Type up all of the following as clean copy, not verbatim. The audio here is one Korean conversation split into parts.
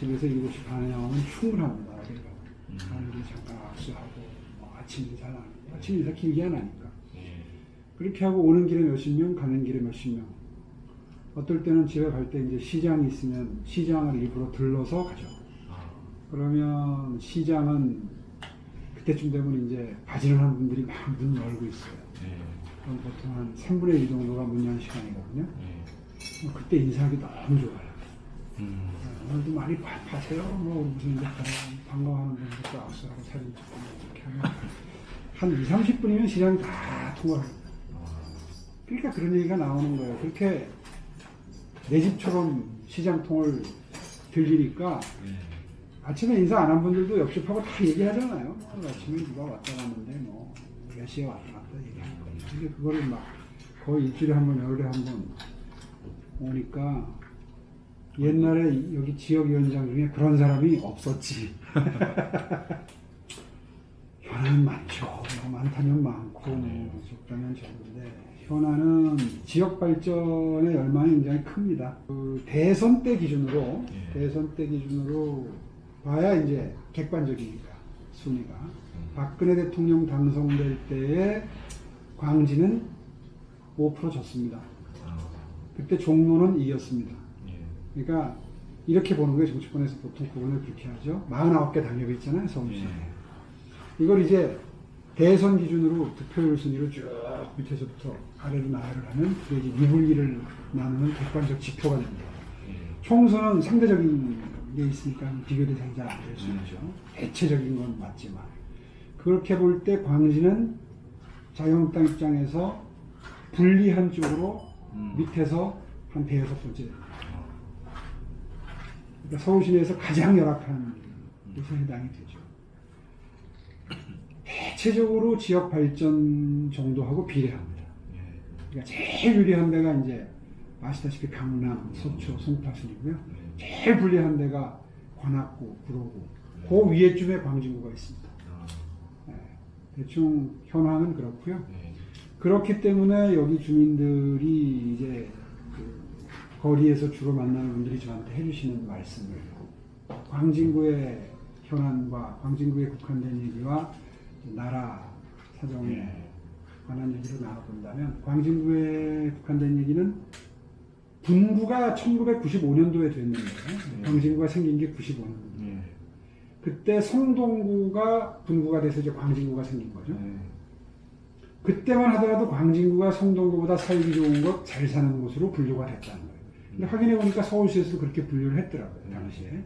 집에서 7시 반에 나오면 충분합니다. 사람들이 잠깐 악수하고 뭐 아침 인사를 안 해요. 아침 인사 길게 안 하니까. 그렇게 하고 오는 길에 몇십 명, 가는 길에 몇십 명. 어떨 때는 집에 갈 때 이제 시장이 있으면 시장을 일부러 들러서 가죠. 그러면 시장은 그때쯤 되면 이제 바지런한 분들이 막 문 열고 있어요. 그럼 보통 한 3분의 1 정도가 문 연 시간이거든요. 그때 인사하기 너무 좋아요. 오늘도 많이 파세요. 뭐 무슨 이제 반가워하는 분들도 악수하고 사진 찍고 이렇게 하면 한 2, 30분이면 시장이 다 통과합니다. 그러니까 그런 얘기가 나오는 거예요. 그렇게 내 집처럼 시장통을 들리니까 아침에 인사 안 한 분들도 옆집하고 다 얘기하잖아요. 아침에 누가 왔다 갔는데 뭐 몇 시에 왔다 갔다 얘기하는 거예요. 근데 그거를 막 거의 일주일에 한 번, 열흘에 한 번 오니까 옛날에 여기 지역위원장 중에 그런 사람이 없었지. 현안은 많죠. 많다면 많고 적다면 적은데 현안은 지역 발전의 열망이 굉장히 큽니다. 그 대선 때 기준으로 봐야 이제 객관적이니까 순위가 박근혜 대통령 당선될 때에 광진은 5% 졌습니다. 그때 종로는 이겼습니다. 그러니까 이렇게 보는 거예요. 정치권에서 보통 구분을 그렇게 하죠. 49개 당협이 있잖아요. 서울시에. 이걸 이제 대선 기준으로 득표율 순위로 쭉 밑에서부터 아래로 나열을 하면 그게 이제 유불리를 나누는 객관적 지표가 됩니다. 총선은 상대적인 게 있으니까 비교 대상이 잘 안 될 수 있죠. 대체적인 건 맞지만 그렇게 볼 때 광진은 자유한국당 입장에서 불리한 쪽으로 밑에서 한 대여섯 번째. 그러니까 서울 시내에서 가장 열악한 곳에 해당이 되죠. 대체적으로 지역 발전 정도하고 비례합니다. 그러니까 제일 유리한 데가 이제 아시다시피 강남, 서초, 송파순이고요. 제일 불리한 데가 관악구, 구로구. 그 위에쯤에 광진구가 있습니다. 대충 현황은 그렇고요. 그렇기 때문에 여기 주민들이 이제 그 거리에서 주로 만나는 분들이 저한테 해주시는 말씀을 광진구의 현안과 광진구에 국한된 얘기와 나라 사정에 관한 얘기로 나눠본다면 광진구에 국한된 얘기는 분구가 1995년도에 됐는데 광진구가 생긴 게 95년도. 그때 성동구가 분구가 돼서 이제 광진구가 생긴 거죠. 그때만 하더라도 광진구가 성동구보다 살기 좋은 것, 잘 사는 곳으로 분류가 됐다는 거예요. 근데 확인해 보니까 서울시에서도 그렇게 분류를 했더라고요. 당시에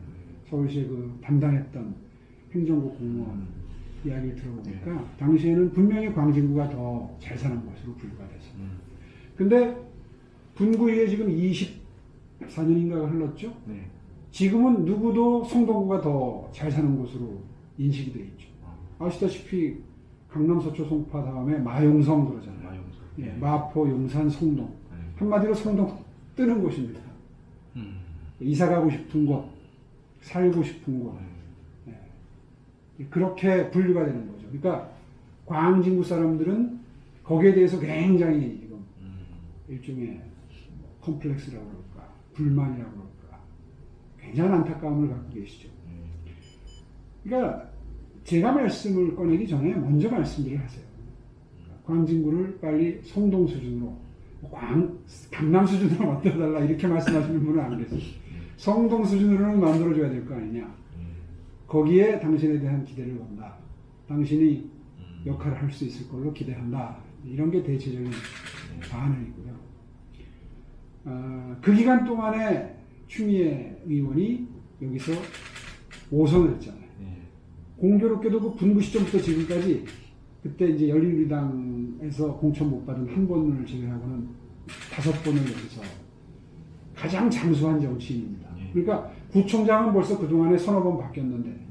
서울시에 그 담당했던 행정국 공무원 이야기를 들어보니까 당시에는 분명히 광진구가 더 잘 사는 곳으로 분류가 됐어요. 근데 분구 이후에 지금 24년인가가 흘렀죠. 지금은 누구도 성동구가 더 잘 사는 곳으로 인식이 되어 있죠. 아시다시피 강남, 서초, 송파 다음에 마용성 그러잖아요. 마포, 용산, 성동. 한마디로 성동 뜨는 곳입니다. 이사 가고 싶은 곳, 살고 싶은 곳. 그렇게 분류가 되는 거죠. 그러니까 광진구 사람들은 거기에 대해서 굉장히 지금 일종의 컴플렉스라고 그럴까, 불만이라고 그럴까, 굉장한 안타까움을 갖고 계시죠. 그러니까 제가 말씀을 꺼내기 전에 먼저 말씀들을 하세요. 광진구를 빨리 성동 수준으로, 강남 수준으로 만들어달라 이렇게 말씀하시는 분은 안 계세요. 성동 수준으로는 만들어줘야 될 거 아니냐. 거기에 당신에 대한 기대를 건다. 당신이 역할을 할 수 있을 걸로 기대한다. 이런 게 대체적인 반응이고요. 그 기간 동안에 추미애 의원이 여기서 5선을 했잖아요. 공교롭게도 그 분구 시점부터 지금까지 그때 이제 열린우리당에서 공천 못 받은 한 번을 제외하고는 5번을 여기서 가장 장수한 정치인입니다. 그러니까 구청장은 벌써 그동안에 서너 번 바뀌었는데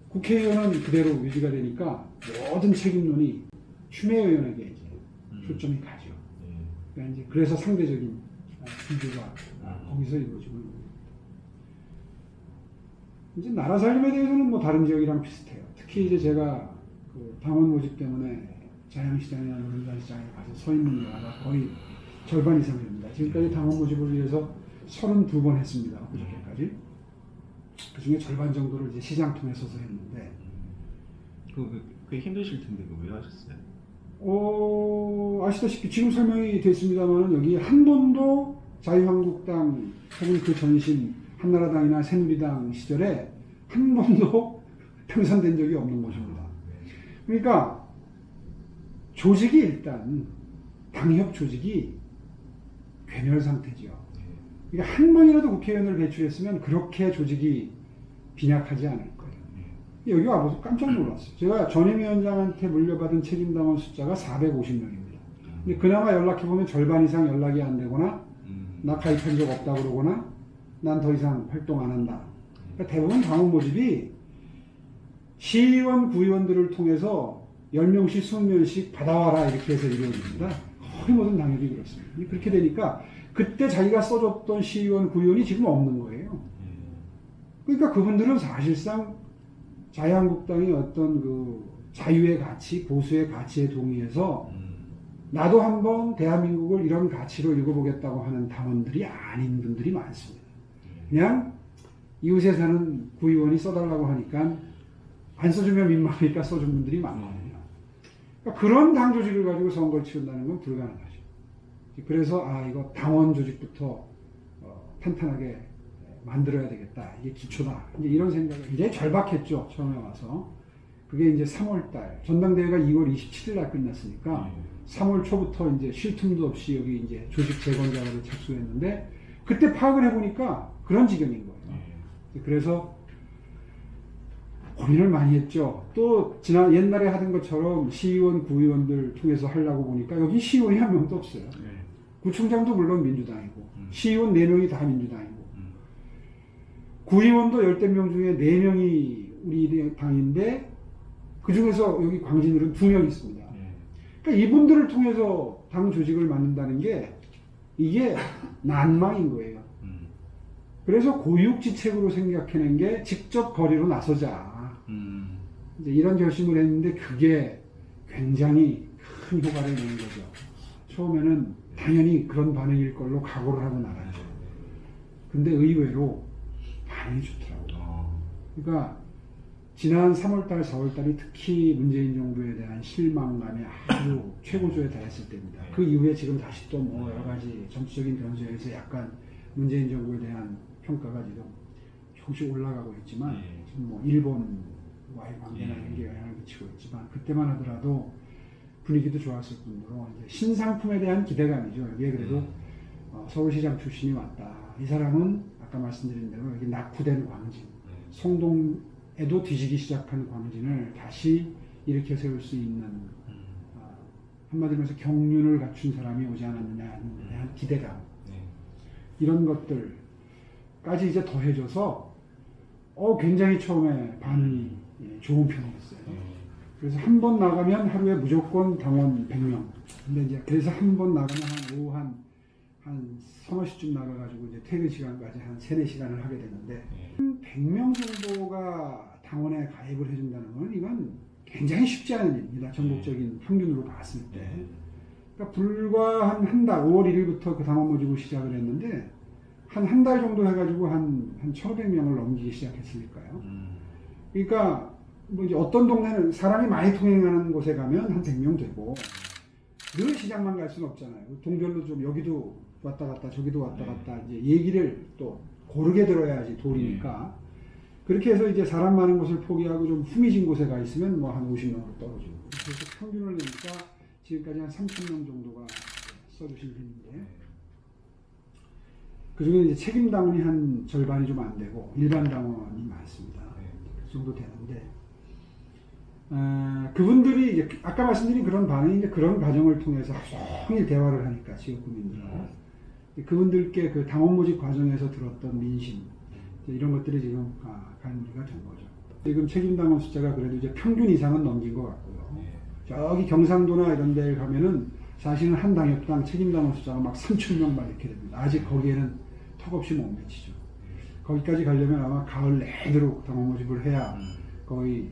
국회의원은 그대로 유지가 되니까 모든 책임론이 추미애 의원에게 이제 초점이 가죠. 그러니까 이제 그래서 상대적인 비교가 거기서 이루어지고 있는 겁니다. 이제 나라 살림에 대해서는 뭐 다른 지역이랑 비슷해요. 특히 이제 제가 그 당원 모집 때문에 자양시장이나 노른자시장에 가서 서 있는 데가 거의 절반 이상 됩니다. 지금까지 당원 모집을 위해서 32번 했습니다. 그저께까지. 그 중에 절반 정도를 이제 시장 통해서서 했는데, 그게 힘드실 텐데 그거 왜 하셨어요? 아시다시피 지금 설명이 됐습니다만 여기 한 번도 자유한국당 혹은 그 전신 한나라당이나 새누리당 시절에 한 번도 평산된 적이 없는 곳입니다. 그러니까 조직이 일단 당협 조직이 괴멸 상태죠. 그러니까 한 번이라도 국회의원을 배출했으면 그렇게 조직이 빈약하지 않을 거예요. 여기 와봐서 깜짝 놀랐어요. 제가 전임위원장한테 물려받은 책임당원 숫자가 450명입니다. 근데 그나마 연락해보면 절반 이상 연락이 안 되거나 나 가입한 적 없다 그러거나 난 더 이상 활동 안 한다. 그러니까 대부분 당원 모집이 시의원, 구의원들을 통해서 10명씩, 20명씩 받아와라 이렇게 해서 이루어집니다. 거의 모든 당협이 그렇습니다. 그렇게 되니까 그때 자기가 써줬던 시의원, 구의원이 지금 없는 거예요. 그러니까 그분들은 사실상 자유한국당이 어떤 그 자유의 가치, 보수의 가치에 동의해서 나도 한번 대한민국을 이런 가치로 읽어보겠다고 하는 당원들이 아닌 분들이 많습니다. 그냥 이웃에 사는 구의원이 써달라고 하니까 안 써주면 민망하니까 써준 분들이 많거든요. 그러니까 그런 당 조직을 가지고 선거를 치른다는 건 불가능하죠. 그래서 이거 당원 조직부터 탄탄하게 만들어야 되겠다. 이게 기초다. 이제 이런 생각을 굉장히 절박했죠. 처음에 와서. 그게 이제 3월달 전당대회가 2월 27일 날 끝났으니까 3월 초부터 이제 쉴 틈도 없이 여기 이제 조직 재건 작업에 착수했는데 그때 파악을 해보니까 그런 지경인 거예요. 그래서 고민을 많이 했죠. 또 옛날에 하던 것처럼 시의원, 구의원들 통해서 하려고 보니까 여기 시의원이 한 명도 없어요. 구청장도 물론 민주당이고 시의원 4명이 다 민주당이고 구의원도 10명 중에 4명이 우리 당인데 그 중에서 여기 광진을은 2명 있습니다. 그러니까 이분들을 통해서 당 조직을 만든다는 게 이게 난망인 거예요. 그래서 고육지책으로 생각해낸 게 직접 거리로 나서자. 이제 이런 결심을 했는데 그게 굉장히 큰 효과를 내는 거죠. 처음에는 당연히 그런 반응일 걸로 각오를 하고 나가죠. 근데 의외로 반응이 좋더라고요. 그러니까 지난 3월달, 4월달이 특히 문재인 정부에 대한 실망감이 아주 최고조에 달했을 때입니다. 그 이후에 지금 다시 또 뭐 여러 가지 정치적인 변수에서 약간 문재인 정부에 대한 평가가 지금 조금씩 올라가고 있지만 지금 뭐 일본과의 관계나 이런 게 영향을 미치고 있지만 그때만 하더라도 분위기도 좋았을 뿐더러 이제 신상품에 대한 기대감이죠. 여기에 그래도 서울시장 출신이 왔다. 이 사람은 아까 말씀드린 대로 여기 낙후된 광진, 송동에도 뒤지기 시작한 광진을 다시 일으켜 세울 수 있는 한마디로 해서 경륜을 갖춘 사람이 오지 않았느냐에 대한 기대감 이런 것들까지 이제 더해져서 굉장히 처음에 반응이 좋은 편이었어요. 그래서 한 번 나가면 하루에 무조건 당원 100명. 근데 이제 그래서 한 번 나가면 한 오후 한 서너 시쯤 나가가지고 이제 퇴근 시간까지 한 3-4시간을 하게 되는데 100명 정도가 당원에 가입을 해준다는 건 이건 굉장히 쉽지 않은 일입니다. 전국적인 평균으로 봤을 때. 그러니까 불과 한 달, 5월 1일부터 그 당원 모집을 시작을 했는데 한 달 정도 해가지고 한 1,500명을 넘기기 시작했으니까요. 그러니까 뭐 이제 어떤 동네는 사람이 많이 통행하는 곳에 가면 한 100명 되고 늘 시장만 갈 수는 없잖아요. 동별로 좀 여기도 왔다 갔다 저기도 왔다 갔다 이제 얘기를 또 고르게 들어야지 도리니까 그렇게 해서 이제 사람 많은 곳을 포기하고 좀 후미진 곳에 가 있으면 뭐 한 50명으로 떨어지고 그래서 평균을 내니까 지금까지 한 3,000명 정도가 써주신 편인데 그 중에 이제 책임 당원이 한 절반이 좀 안 되고 일반 당원이 많습니다. 그 정도 되는데 그분들이 이제 아까 말씀드린 그런 반응이 이제 그런 과정을 통해서 하루 종일 대화를 하니까 지역구민들하고 그분들께 그 당원 모집 과정에서 들었던 민심 이런 것들이 지금 가는지가 된 거죠. 지금 책임 당원 숫자가 그래도 이제 평균 이상은 넘긴 것 같고요. 저기 경상도나 이런 데 가면은 사실은 한 당협당 책임 당원 숫자가 막 3,000명만 이렇게 됩니다. 아직 거기에는 턱없이 못 미치죠. 거기까지 가려면 아마 가을 내도록 당원 모집을 해야 거의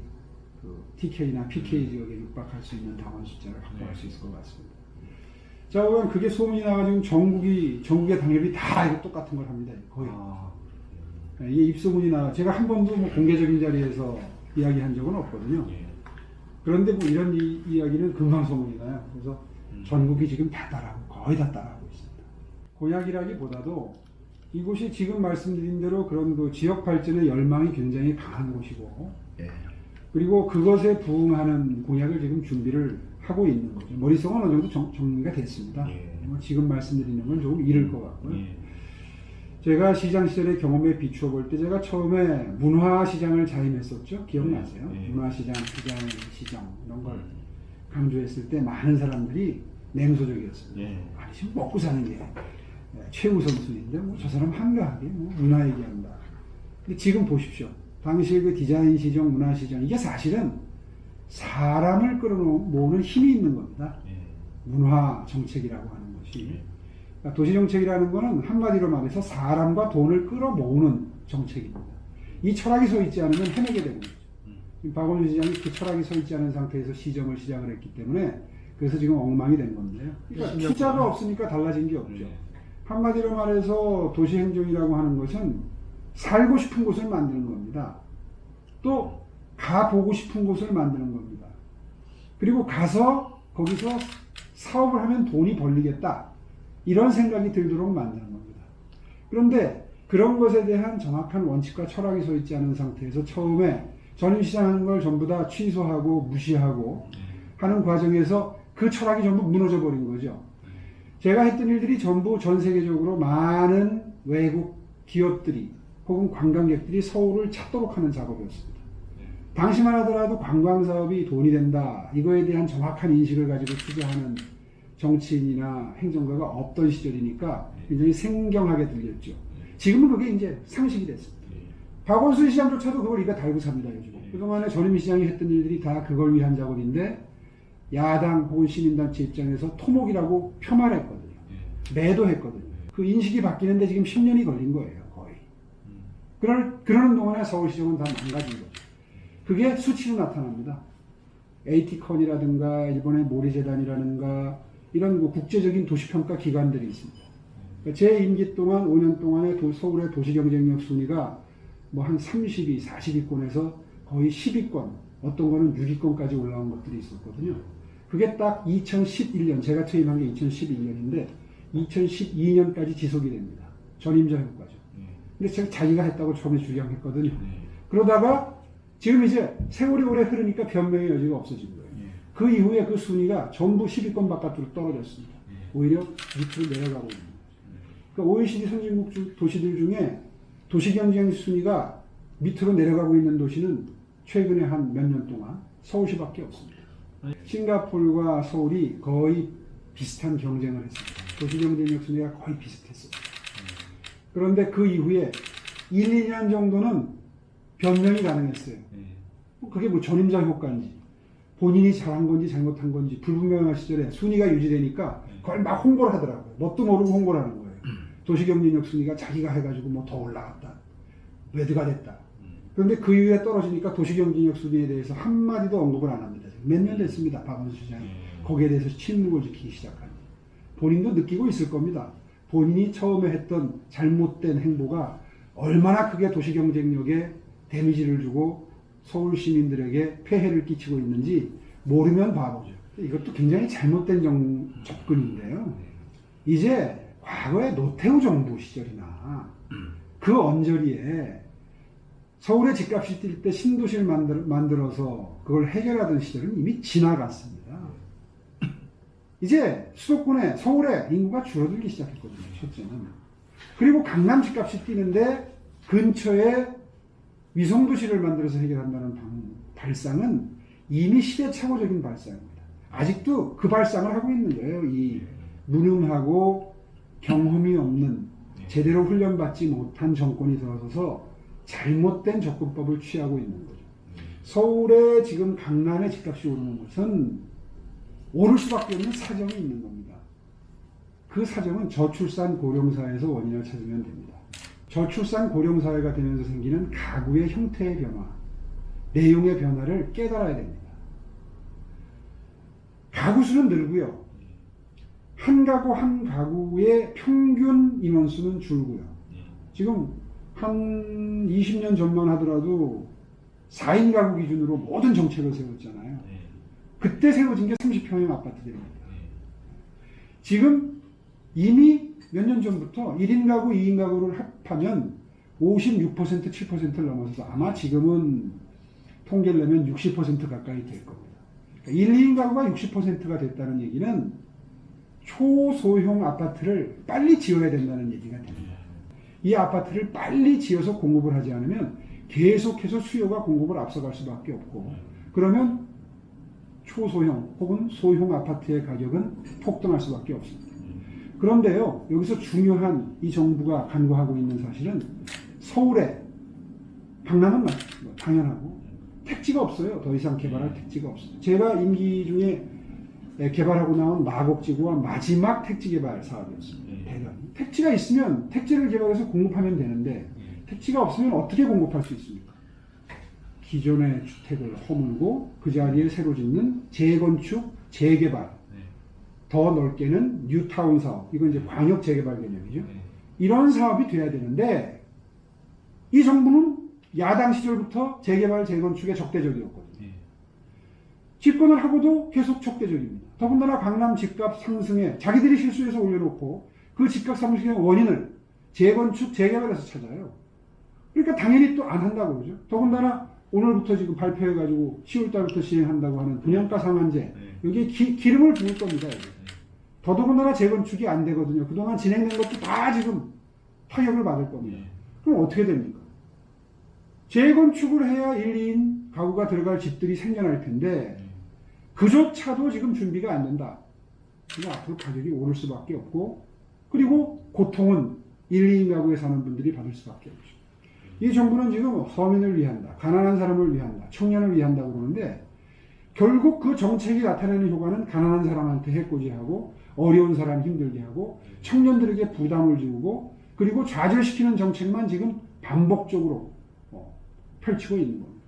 그 TK나 PK 지역에 육박할 수 있는 당원 숫자를 확보할 수 있을 것 같습니다. 자, 그럼 그게 소문이 나가지고 전국의 당협이 다 이거 똑같은 걸 합니다. 거의. 이게 입소문이 제가 한 번도 뭐 공개적인 자리에서 이야기한 적은 없거든요. 예. 그런데 뭐 이런 이야기는 금방 소문이 나요. 그래서 전국이 지금 다 따라하고 거의 다 따라하고 있습니다. 공약이라기보다도 이곳이 지금 말씀드린 대로 그런 그 지역 발전의 열망이 굉장히 강한 곳이고 예. 그리고 그것에 부응하는 공약을 지금 준비를 하고 있는 거죠. 머릿속은 어느 정도 정리가 됐습니다. 예. 뭐 지금 말씀드리는 건 조금 이를 것 같고요. 예. 제가 시장 시절의 경험에 비추어 볼 때 제가 처음에 문화시장을 자임했었죠. 기억나세요? 예. 문화시장, 시장 이런 걸 강조했을 때 많은 사람들이 냉소적이었습니다. 예. 아니 지금 먹고 사는 게 최우선순위인데 뭐 저 사람 한가하게 뭐 문화 얘기한다. 근데 지금 보십시오. 당시에 그 디자인 시장, 문화 시장 이게 사실은 사람을 끌어모으는 힘이 있는 겁니다. 예. 문화 정책이라고 하는 것이. 예. 그러니까 도시 정책이라는 것은 한마디로 말해서 사람과 돈을 끌어모으는 정책입니다. 이 철학이 서 있지 않으면 해내게 되는 거죠. 박원순 시장이 그 철학이 서 있지 않은 상태에서 시정을 시작을 했기 때문에 그래서 지금 엉망이 된 건데요. 그러니까 투자가 없으니까 달라진 게 없죠. 한마디로 말해서 도시행정이라고 하는 것은 살고 싶은 곳을 만드는 겁니다. 또 가보고 싶은 곳을 만드는 겁니다. 그리고 가서 거기서 사업을 하면 돈이 벌리겠다. 이런 생각이 들도록 만드는 겁니다. 그런데 그런 것에 대한 정확한 원칙과 철학이 서 있지 않은 상태에서 처음에 전입시장 하는 걸 전부 다 취소하고 무시하고 하는 과정에서 그 철학이 전부 무너져 버린 거죠. 제가 했던 일들이 전부 전 세계적으로 많은 외국 기업들이 혹은 관광객들이 서울을 찾도록 하는 작업이었습니다. 당시만 하더라도 관광사업이 돈이 된다. 이거에 대한 정확한 인식을 가지고 투자하는 정치인이나 행정가가 없던 시절이니까 굉장히 생경하게 들렸죠. 지금은 그게 이제 상식이 됐습니다. 박원순 시장조차도 그걸 입에 달고 삽니다, 요즘. 그동안에 전임 시장이 했던 일들이 다 그걸 위한 작업인데 야당 혹은 시민단체 입장에서 토목이라고 폄하했거든요. 매도했거든요. 그 인식이 바뀌는데 지금 10년이 걸린 거예요, 거의. 그러는 동안에 서울시정은 다 망가진 거죠. 그게 수치로 나타납니다. AT컨이라든가 일본의 모리재단이라든가 이런 국제적인 도시평가 기관들이 있습니다. 제 임기 동안 5년 동안에 서울의 도시경쟁력 순위가 뭐 한 30위, 40위권에서 거의 10위권, 어떤 거는 6위권까지 올라온 것들이 있었거든요. 그게 딱 2011년, 제가 퇴임한 게 2011년인데 2012년까지 지속이 됩니다. 전임자 효과죠. 근데 제가 자기가 했다고 처음에 주장했거든요. 그러다가 지금 이제 세월이 오래 흐르니까 변명의 여지가 없어진 거예요. 그 이후에 그 순위가 전부 10위권 바깥으로 떨어졌습니다. 오히려 밑으로 내려가고 있는 거죠. 그러니까 OECD 선진국 도시들 중에 도시경쟁 순위가 밑으로 내려가고 있는 도시는 최근에 한 몇 년 동안 서울시밖에 없습니다. 싱가포르와 서울이 거의 비슷한 경쟁을 했습니다. 도시경쟁력 순위가 거의 비슷했어요. 그런데 그 이후에 1, 2년 정도는 변명이 가능했어요. 그게 뭐 전임자 효과인지 본인이 잘한 건지 잘못한 건지 불분명한 시절에 순위가 유지되니까 그걸 막 홍보를 하더라고요. 뭣도 모르고 홍보를 하는 거예요. 도시경쟁력 순위가 자기가 해가지고 뭐 더 올라갔다. 레드가 됐다. 그런데 그 이후에 떨어지니까 도시경쟁력 순위에 대해서 한마디도 언급을 안 합니다. 몇 년 됐습니다. 박원순 시장이. 거기에 대해서 침묵을 지키기 시작한. 본인도 느끼고 있을 겁니다. 본인이 처음에 했던 잘못된 행보가 얼마나 크게 도시경쟁력에 데미지를 주고 서울 시민들에게 폐해를 끼치고 있는지 모르면 바보죠. 이것도 굉장히 잘못된 접근인데요. 이제 과거의 노태우 정부 시절이나 그 언저리에 서울의 집값이 뛸 때 신도시를 만들어서 그걸 해결하던 시절은 이미 지나갔습니다. 이제 수도권에 서울에 인구가 줄어들기 시작했거든요. 첫째는. 그리고 강남 집값이 뛰는데 근처에 위성도시를 만들어서 해결한다는 발상은 이미 시대착오적인 발상입니다. 아직도 그 발상을 하고 있는 거예요. 이 무능하고 경험이 없는 제대로 훈련받지 못한 정권이 들어서서 잘못된 접근법을 취하고 있는 거죠. 서울에 지금 강남의 집값이 오르는 것은 오를 수밖에 없는 사정이 있는 겁니다. 그 사정은 저출산 고령사회에서 원인을 찾으면 됩니다. 저출산 고령사회가 되면서 생기는 가구의 형태의 변화, 내용의 변화를 깨달아야 됩니다. 가구 수는 늘고요. 한 가구의 평균 인원수는 줄고요. 지금 한 20년 전만 하더라도 4인 가구 기준으로 모든 정책을 세웠잖아요. 네. 그때 세워진 게 30평형 아파트들입니다. 네. 지금 이미 몇 년 전부터 1인 가구, 2인 가구를 합하면 56%, 7%를 넘어서서 아마 지금은 통계를 내면 60% 가까이 될 겁니다. 그러니까 1, 2인 가구가 60%가 됐다는 얘기는 초소형 아파트를 빨리 지어야 된다는 얘기가 됩니다. 이 아파트를 빨리 지어서 공급을 하지 않으면 계속해서 수요가 공급을 앞서갈 수밖에 없고, 그러면 초소형 혹은 소형 아파트의 가격은 폭등할 수밖에 없습니다. 그런데요, 여기서 중요한 이 정부가 간과하고 있는 사실은 서울에, 강남은 당연하고 택지가 없어요. 더 이상 개발할 택지가 없어요. 제가 임기 중에 개발하고 나온 마곡지구와 마지막 택지 개발 사업이었습니다. 대단히. 택지가 있으면 택지를 개발해서 공급하면 되는데 택지가 없으면 어떻게 공급할 수 있습니까? 기존의 주택을 허물고 그 자리에 새로 짓는 재건축, 재개발, 더 넓게는 뉴타운 사업, 이건 이제 광역 재개발 개념이죠. 이런 사업이 돼야 되는데 이 정부는 야당 시절부터 재개발, 재건축에 적대적이었거든요. 집권을 하고도 계속 적대적입니다. 더군다나 강남 집값 상승에 자기들이 실수해서 올려놓고 그 집값 상승의 원인을 재건축, 재개발에서 찾아요. 그러니까 당연히 또 안 한다고 그러죠. 더군다나 오늘부터 지금 발표해가지고 10월달부터 시행한다고 하는 분양가 상한제, 여기에 기름을 부을 겁니다. 더더군다나 재건축이 안 되거든요. 그동안 진행된 것도 다 지금 타격을 받을 겁니다. 그럼 어떻게 됩니까? 재건축을 해야 1, 2인 가구가 들어갈 집들이 생겨날 텐데 그조차도 지금 준비가 안 된다. 그럼 앞으로 가격이 오를 수밖에 없고, 그리고 고통은 1, 2인 가구에 사는 분들이 받을 수밖에 없죠. 이 정부는 지금 서민을 위한다, 가난한 사람을 위한다, 청년을 위한다고 그러는데 결국 그 정책이 나타내는 효과는 가난한 사람한테 해코지하고 어려운 사람 힘들게 하고 청년들에게 부담을 주고 그리고 좌절시키는 정책만 지금 반복적으로 펼치고 있는 겁니다.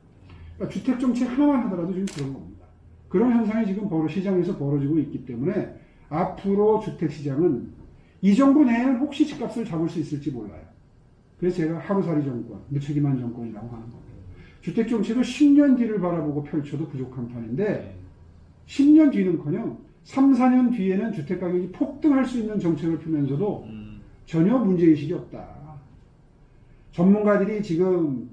그러니까 주택 정책 하나만 하더라도 지금 그런 겁니다. 그런 현상이 지금 시장에서 벌어지고 있기 때문에 앞으로 주택 시장은 이 정부 내에는 혹시 집값을 잡을 수 있을지 몰라요. 그래서 제가 하루살이 정권, 무책임한 정권이라고 하는 겁니다. 주택 정책을 10년 뒤를 바라보고 펼쳐도 부족한 판인데 10년 뒤는커녕 3, 4년 뒤에는 주택 가격이 폭등할 수 있는 정책을 펴면서도 전혀 문제의식이 없다. 전문가들이 지금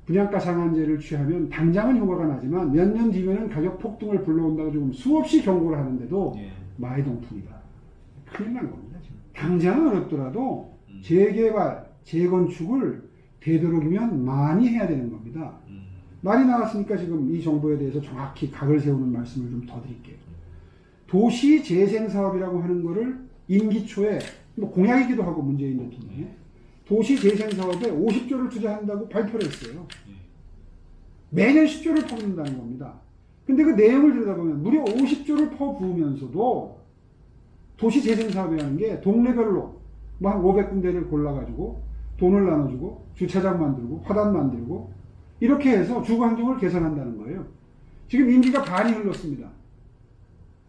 분양가 상한제를 취하면 당장은 효과가 나지만 몇 년 뒤면은 가격 폭등을 불러온다고 지금 수없이 경고를 하는데도 마이동풍이다. 큰일 난 겁니다. 지금. 당장은 어렵더라도 재개발, 재건축을 되도록이면 많이 해야 되는 겁니다. 말이 나왔으니까 지금 이 정부에 대해서 정확히 각을 세우는 말씀을 좀 더 드릴게요. 도시 재생 사업이라고 하는 거를 임기 초에 공약이기도 하고 문재인 대통령이 도시 재생 사업에 50조를 투자한다고 발표를 했어요. 매년 10조를 퍼붓는다는 겁니다. 근데 그 내용을 들여다보면 무려 50조를 퍼부으면서도 도시 재생 사업이라는 게 동네별로 뭐 한 500군데를 골라가지고 돈을 나눠주고 주차장 만들고 화단 만들고 이렇게 해서 주거 환경을 개선한다는 거예요. 지금 임기가 반이 흘렀습니다.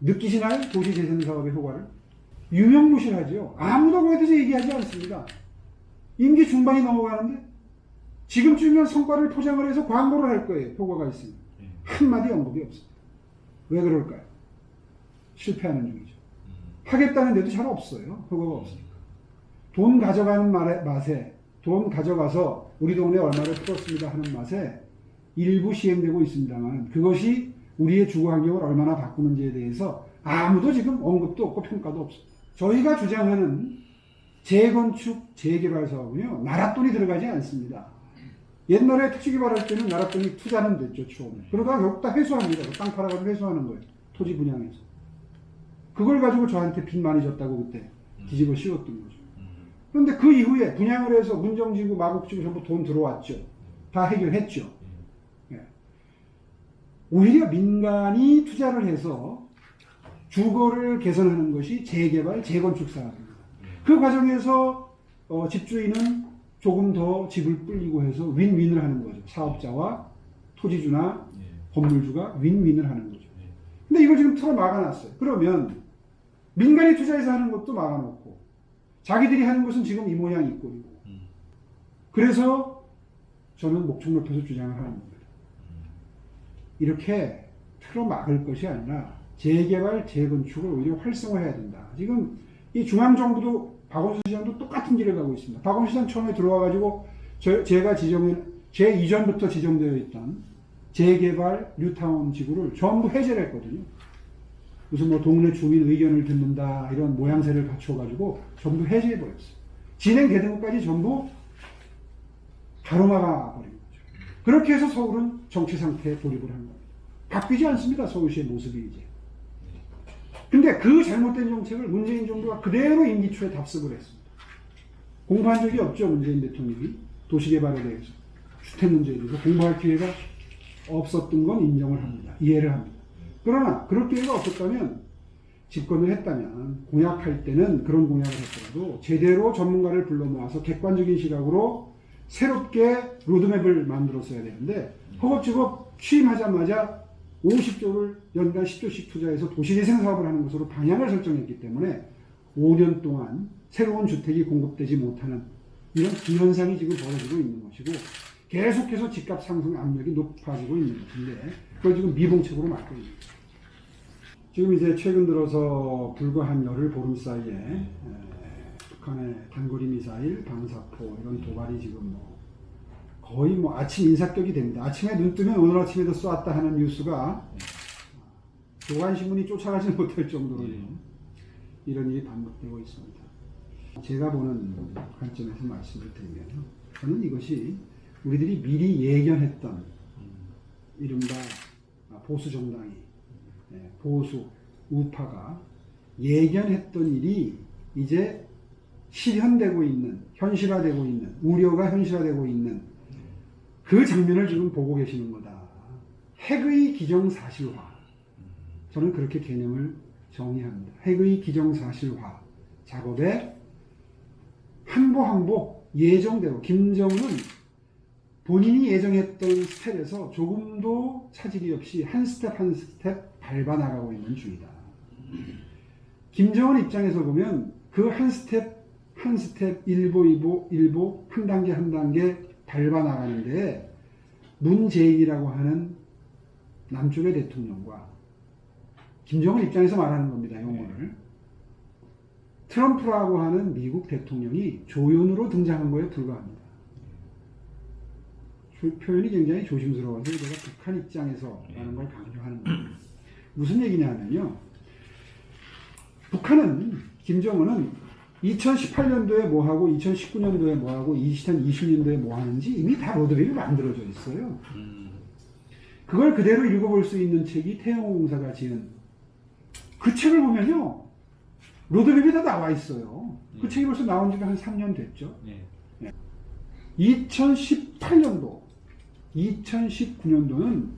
느끼시나요? 도시 재생 사업의 효과를? 유명무실하죠. 아무도 거기에 대해서 얘기하지 않습니다. 임기 중반이 넘어가는데 지금쯤이면 성과를 포장을 해서 광고를 할 거예요. 효과가 있으면. 한마디 언급이 없습니다. 왜 그럴까요? 실패하는 중이죠. 하겠다는 데도 잘 없어요. 효과가 없으니까. 돈 가져가는 맛에, 돈 가져가서 우리 동네 얼마를 풀었습니다 하는 맛에 일부 시행되고 있습니다만 그것이 우리의 주거 환경을 얼마나 바꾸는지에 대해서 아무도 지금 언급도 없고 평가도 없습니다. 저희가 주장하는 재건축, 재개발 사업은요, 나라 돈이 들어가지 않습니다. 옛날에 택지개발할 때는 나라 돈이 투자는 됐죠, 처음에. 그러다가 결국 다 회수합니다. 땅 팔아가지고 회수하는 거예요. 토지 분양해서. 그걸 가지고 저한테 빚 많이 졌다고 그때 뒤집어 씌웠던 거죠. 그런데 그 이후에 분양을 해서 문정지구, 마곡지구 전부 돈 들어왔죠. 다 해결했죠. 예. 오히려 민간이 투자를 해서 주거를 개선하는 것이 재개발, 재건축 사업입니다. 그 과정에서 집주인은 조금 더 집을 불리고 해서 윈윈을 하는 거죠. 사업자와 토지주나 건물주가 윈윈을 하는 거죠. 근데 이걸 지금 틀어 막아놨어요. 그러면 민간이 투자해서 하는 것도 막아놓고 자기들이 하는 것은 지금 이 모양 이 꼴이고 그래서 저는 목청 높여서 주장을 하는 겁니다. 이렇게 틀어막을 것이 아니라 재개발, 재건축을 오히려 활성화해야 된다. 지금 이 중앙정부도 박원순 시장도 똑같은 길을 가고 있습니다. 박원순 시장 처음에 들어와가지고 제가 제 이전부터 지정되어 있던 재개발 뉴타운 지구를 전부 해제를 했거든요. 무슨 뭐 동네 주민 의견을 듣는다 이런 모양새를 갖춰가지고 전부 해제해버렸어요. 진행되는 것까지 전부 가로막아 버린 거죠. 그렇게 해서 서울은 정치 상태에 돌입을 한 겁니다. 바뀌지 않습니다. 서울시의 모습이 이제. 근데 그 잘못된 정책을 문재인 정부가 그대로 임기 초에 답습을 했습니다. 공부한 적이 없죠. 문재인 대통령이 도시개발에 대해서, 주택 문제에 대해서 공부할 기회가 없었던 건 인정을 합니다. 이해를 합니다. 그러나 그럴 기회가 없었다면, 집권을 했다면 공약할 때는 그런 공약을 했더라도 제대로 전문가를 불러 모아서 객관적인 시각으로 새롭게 로드맵을 만들었어야 되는데, 허겁지겁 취임하자마자 50조를 연간 10조씩 투자해서 도시재생 사업을 하는 것으로 방향을 설정했기 때문에 5년 동안 새로운 주택이 공급되지 못하는 이런 기현상이 지금 벌어지고 있는 것이고, 계속해서 집값 상승 압력이 높아지고 있는 것인데, 그걸 지금 미봉책으로 막고 있는 거죠. 지금 이제 최근 들어서 불과 한 열흘 보름 사이에 북한의 단거리 미사일, 방사포 이런 도발이 지금 거의 아침 인사격이 됩니다. 아침에 눈 뜨면 오늘 아침에도 쏘았다 하는 뉴스가 조간신문이 쫓아가지 못할 정도로 이런 일이 반복되고 있습니다. 제가 보는 관점에서 말씀을 드리면, 저는 이것이 우리들이 미리 예견했던 이른바 보수 정당이, 보수 우파가 예견했던 일이 이제 실현되고 있는, 현실화되고 있는, 우려가 현실화되고 있는 그 장면을 지금 보고 계시는 거다. 핵의 기정사실화. 저는 그렇게 개념을 정의합니다. 핵의 기정사실화 작업에 한 보 예정대로 김정은 본인이 예정했던 스텝에서 조금도 차질이 없이 한 스텝 한 스텝 밟아 나가고 있는 중이다. 김정은 입장에서 보면 그 한 스텝 한 스텝, 일보 한 단계 한 단계 밟아 나가는데, 문재인이라고 하는 남쪽의 대통령과 김정은 입장에서 말하는 겁니다. 용어를. 트럼프라고 하는 미국 대통령이 조연으로 등장한 거에 불과합니다. 표현이 굉장히 조심스러워서 제가 북한 입장에서 라는 걸 강조하는 겁니다. 무슨 얘기냐면요. 북한은, 김정은은 2018년도에 뭐하고 2019년도에 뭐하고 2020년도에 뭐하는지 이미 다 로드맵이 만들어져 있어요. 그걸 그대로 읽어볼 수 있는 책이 태영호 공사가 지은 그 책을 보면요, 로드맵이 다 나와 있어요. 그 책이 벌써 나온 지가 한 3년 됐죠. 2018년도, 2019년도는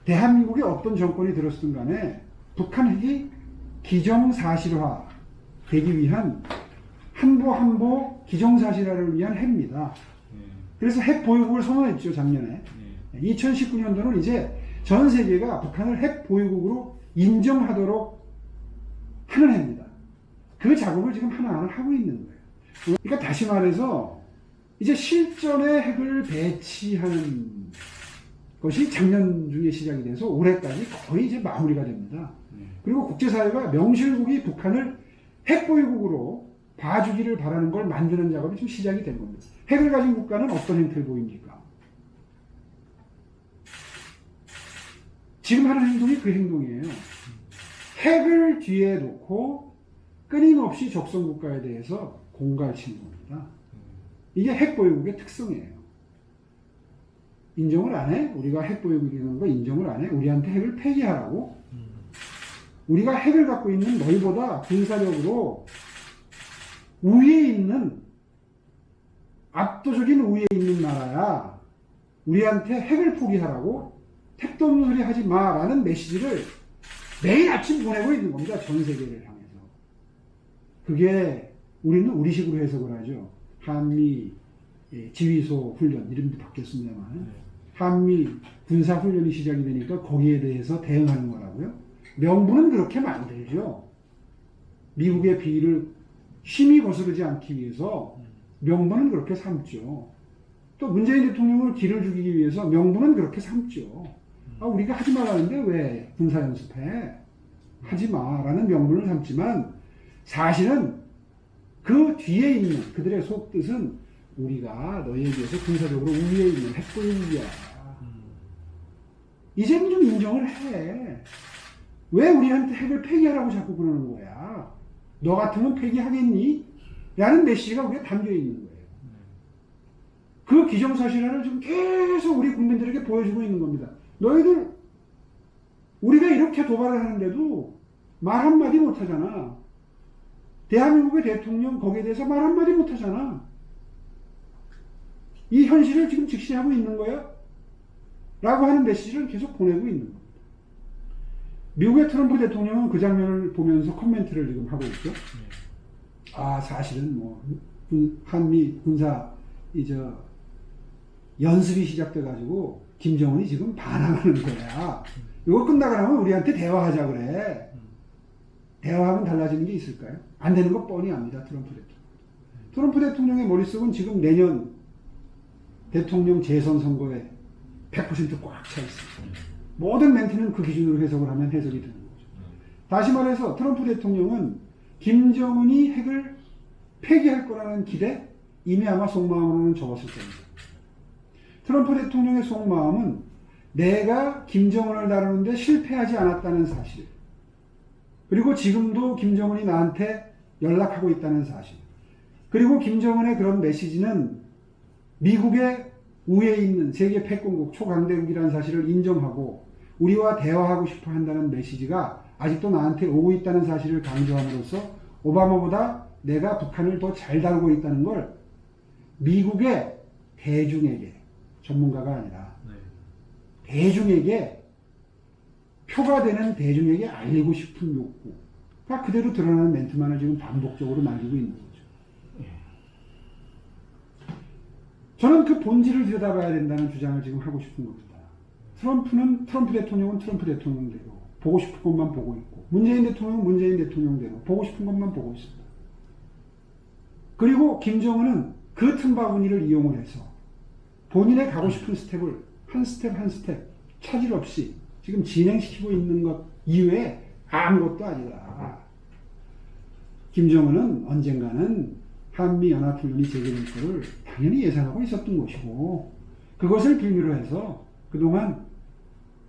대한민국에 어떤 정권이 들었든 간에 북한 핵이 기정사실화 되기 위한 한 보 기정사실화를 위한 해입니다. 그래서 핵 보유국을 선언했죠, 작년에. 2019년도는 이제 전 세계가 북한을 핵 보유국으로 인정하도록 하는 해입니다. 그 작업을 지금 하나하나 하고 있는 거예요. 그러니까 다시 말해서 이제 실전에 핵을 배치하는 것이 작년 중에 시작이 돼서 올해까지 거의 이제 마무리가 됩니다. 그리고 국제사회가 명실국이 북한을 핵 보유국으로 봐주기를 바라는 걸 만드는 작업이 지금 시작이 된 겁니다. 핵을 가진 국가는 어떤 행태를 보입니까? 지금 하는 행동이 그 행동이에요. 핵을 뒤에 놓고 끊임없이 적성국가에 대해서 공갈치는 겁니다. 이게 핵 보유국의 특성이에요. 인정을 안 해? 우리가 핵 보유국이라는 거 인정을 안 해? 우리한테 핵을 폐기하라고? 우리가 핵을 갖고 있는 너희보다 군사력으로 우위에 있는, 압도적인 우위에 있는 나라야. 우리한테 핵을 포기하라고? 택도 없는 소리 하지 마라는 메시지를 매일 아침 보내고 있는 겁니다. 전 세계를 향해서. 그게 우리는 우리식으로 해석을 하죠. 한미 지휘소 훈련, 이름도 바뀌었습니다만, 한미 군사 훈련이 시작이 되니까 거기에 대해서 대응하는 거라고요. 명분은 그렇게 만들죠. 미국의 비위를 심히 거스르지 않기 위해서 명분은 그렇게 삼죠. 또 문재인 대통령을 기를 죽이기 위해서 명분은 그렇게 삼죠. 우리가 하지 말라는데 왜 군사연습해? 하지 마라는 명분을 삼지만 사실은 그 뒤에 있는 그들의 속뜻은 우리가 너희에 비해서 군사적으로 우위에 있는 핵보유국이야. 이제는 좀 인정을 해. 왜 우리한테 핵을 폐기하라고 자꾸 그러는 거야? 너 같으면 폐기하겠니? 라는 메시지가 우리가 담겨 있는 거예요. 그 기정사실화를 지금 계속 우리 국민들에게 보여주고 있는 겁니다. 너희들 우리가 이렇게 도발을 하는데도 말 한마디 못하잖아. 대한민국의 대통령 거기에 대해서 말 한마디 못하잖아. 이 현실을 지금 직시하고 있는 거야? 라고 하는 메시지를 계속 보내고 있는 겁니다. 미국의 트럼프 대통령은 그 장면을 보면서 코멘트를 지금 하고 있죠. 사실은 뭐 한미 군사 연습이 시작돼가지고 김정은이 지금 반항하는 거야. 이거 끝나고 나면 우리한테 대화하자 그래. 대화하면 달라지는 게 있을까요? 안 되는 거 뻔히 압니다. 트럼프 대통령. 트럼프 대통령의 머릿속은 지금 내년 대통령 재선 선거에 100% 꽉 차 있어요. 모든 멘트는 그 기준으로 해석을 하면 해석이 되는 거죠. 다시 말해서 트럼프 대통령은 김정은이 핵을 폐기할 거라는 기대 이미 아마 속마음으로는 적었을 겁니다. 트럼프 대통령의 속마음은 내가 김정은을 다루는데 실패하지 않았다는 사실, 그리고 지금도 김정은이 나한테 연락하고 있다는 사실, 그리고 김정은의 그런 메시지는 미국의 우위에 있는 세계 패권국 초강대국이라는 사실을 인정하고 우리와 대화하고 싶어 한다는 메시지가 아직도 나한테 오고 있다는 사실을 강조함으로써 오바마보다 내가 북한을 더 잘 다루고 있다는 걸 미국의 대중에게, 전문가가 아니라 대중에게, 표가 되는 대중에게 알리고 싶은 욕구가 그대로 드러나는 멘트만을 지금 반복적으로 남기고 있는 거죠. 저는 그 본질을 들여다봐야 된다는 주장을 지금 하고 싶은 겁니다. 트럼프 대통령은 트럼프 대통령대로 보고 싶은 것만 보고 있고, 문재인 대통령은 문재인 대통령대로 보고 싶은 것만 보고 있습니다. 그리고 김정은은 그 틈바구니를 이용을 해서 본인의 가고 싶은 스텝을 한 스텝 한 스텝 차질 없이 지금 진행시키고 있는 것 이외에 아무것도 아니다. 김정은은 언젠가는 한미연합훈련이 재개될 것을 당연히 예상하고 있었던 것이고, 그것을 빌미로 해서 그동안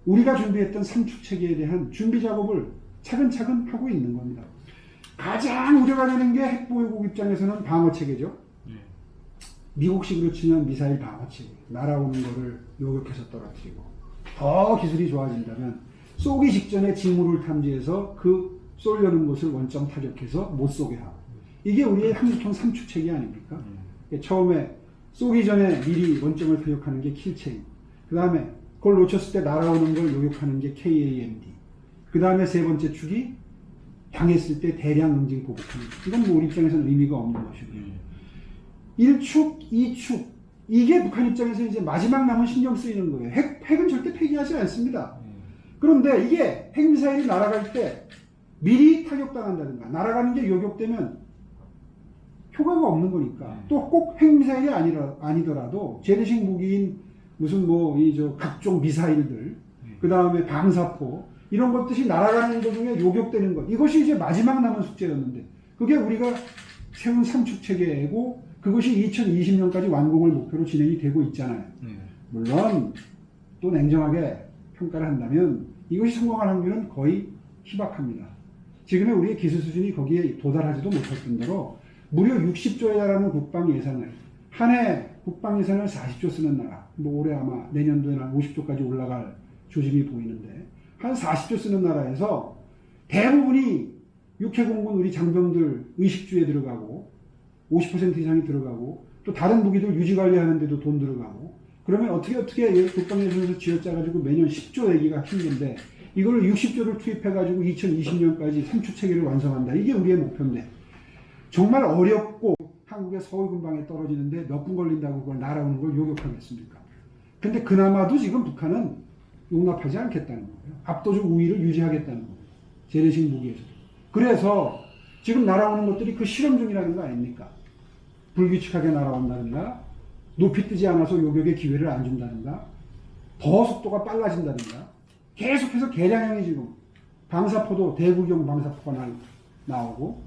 우리가 준비했던 삼축체계에 대한 준비 작업을 차근차근 하고 있는 겁니다. 가장 우려가 되는 게 핵보유국 입장에서는 방어체계죠. 미국식으로 치면 미사일 방어체계, 날아오는 거를 요격해서 떨어뜨리고, 더 기술이 좋아진다면 쏘기 직전에 징후를 탐지해서 그 쏘려는 곳을 원점 타격해서 못 쏘게 하고, 이게 우리의 항공 삼축체계 아닙니까? 처음에 쏘기 전에 미리 원점을 타격하는 게 킬체인, 그 다음에 그걸 놓쳤을 때 날아오는 걸 요격하는 게 KAMD, 그 다음에 세 번째 축이 당했을 때 대량 응징 보복하는 것. 이건 뭐 우리 입장에서는 의미가 없는 것이고요. 1축, 2축, 이게 북한 입장에서 이제 마지막 남은 신경 쓰이는 거예요. 핵은 절대 폐기하지 않습니다. 그런데 이게 핵미사일이 날아갈 때 미리 타격당한다든가 날아가는 게 요격되면 효과가 없는 거니까, 또 꼭 핵미사일이 아니더라도 재래식 무기인 무슨 각종 미사일들, 그 다음에 방사포, 이런 것들이 날아가는 도중에 요격되는 것, 이것이 이제 마지막 남은 숙제였는데, 그게 우리가 세운 삼축체계고, 그것이 2020년까지 완공을 목표로 진행이 되고 있잖아요. 물론 또 냉정하게 평가를 한다면 이것이 성공할 확률은 거의 희박합니다. 지금의 우리의 기술 수준이 거기에 도달하지도 못할 뿐더러 무려 60조에 달하는 국방 예산을, 한 해 국방 예산을 40조 쓰는 나라, 올해 아마 내년도에는 한 50조까지 올라갈 조짐이 보이는데, 한 40조 쓰는 나라에서 대부분이 육해공군 우리 장병들 의식주에 들어가고 50% 이상이 들어가고, 또 다른 무기들 유지관리하는 데도 돈 들어가고, 그러면 어떻게 국방예산에서 쥐어짜가지고 매년 10조 내기가 힘든데, 이걸 60조를 투입해가지고 2020년까지 3축 체계를 완성한다. 이게 우리의 목표인데, 정말 어렵고 한국의 서울 근방에 떨어지는데 몇 분 걸린다고 그걸 날아오는 걸 요격하겠습니까? 근데 그나마도 지금 북한은 용납하지 않겠다는 거예요. 압도적 우위를 유지하겠다는 거예요. 재래식 무기에서. 그래서 지금 날아오는 것들이 그 실험 중이라는 거 아닙니까? 불규칙하게 날아온다든가, 높이 뜨지 않아서 요격의 기회를 안 준다든가, 더 속도가 빨라진다든가, 계속해서 개량형이 지금 방사포도 대구경 방사포가 나오고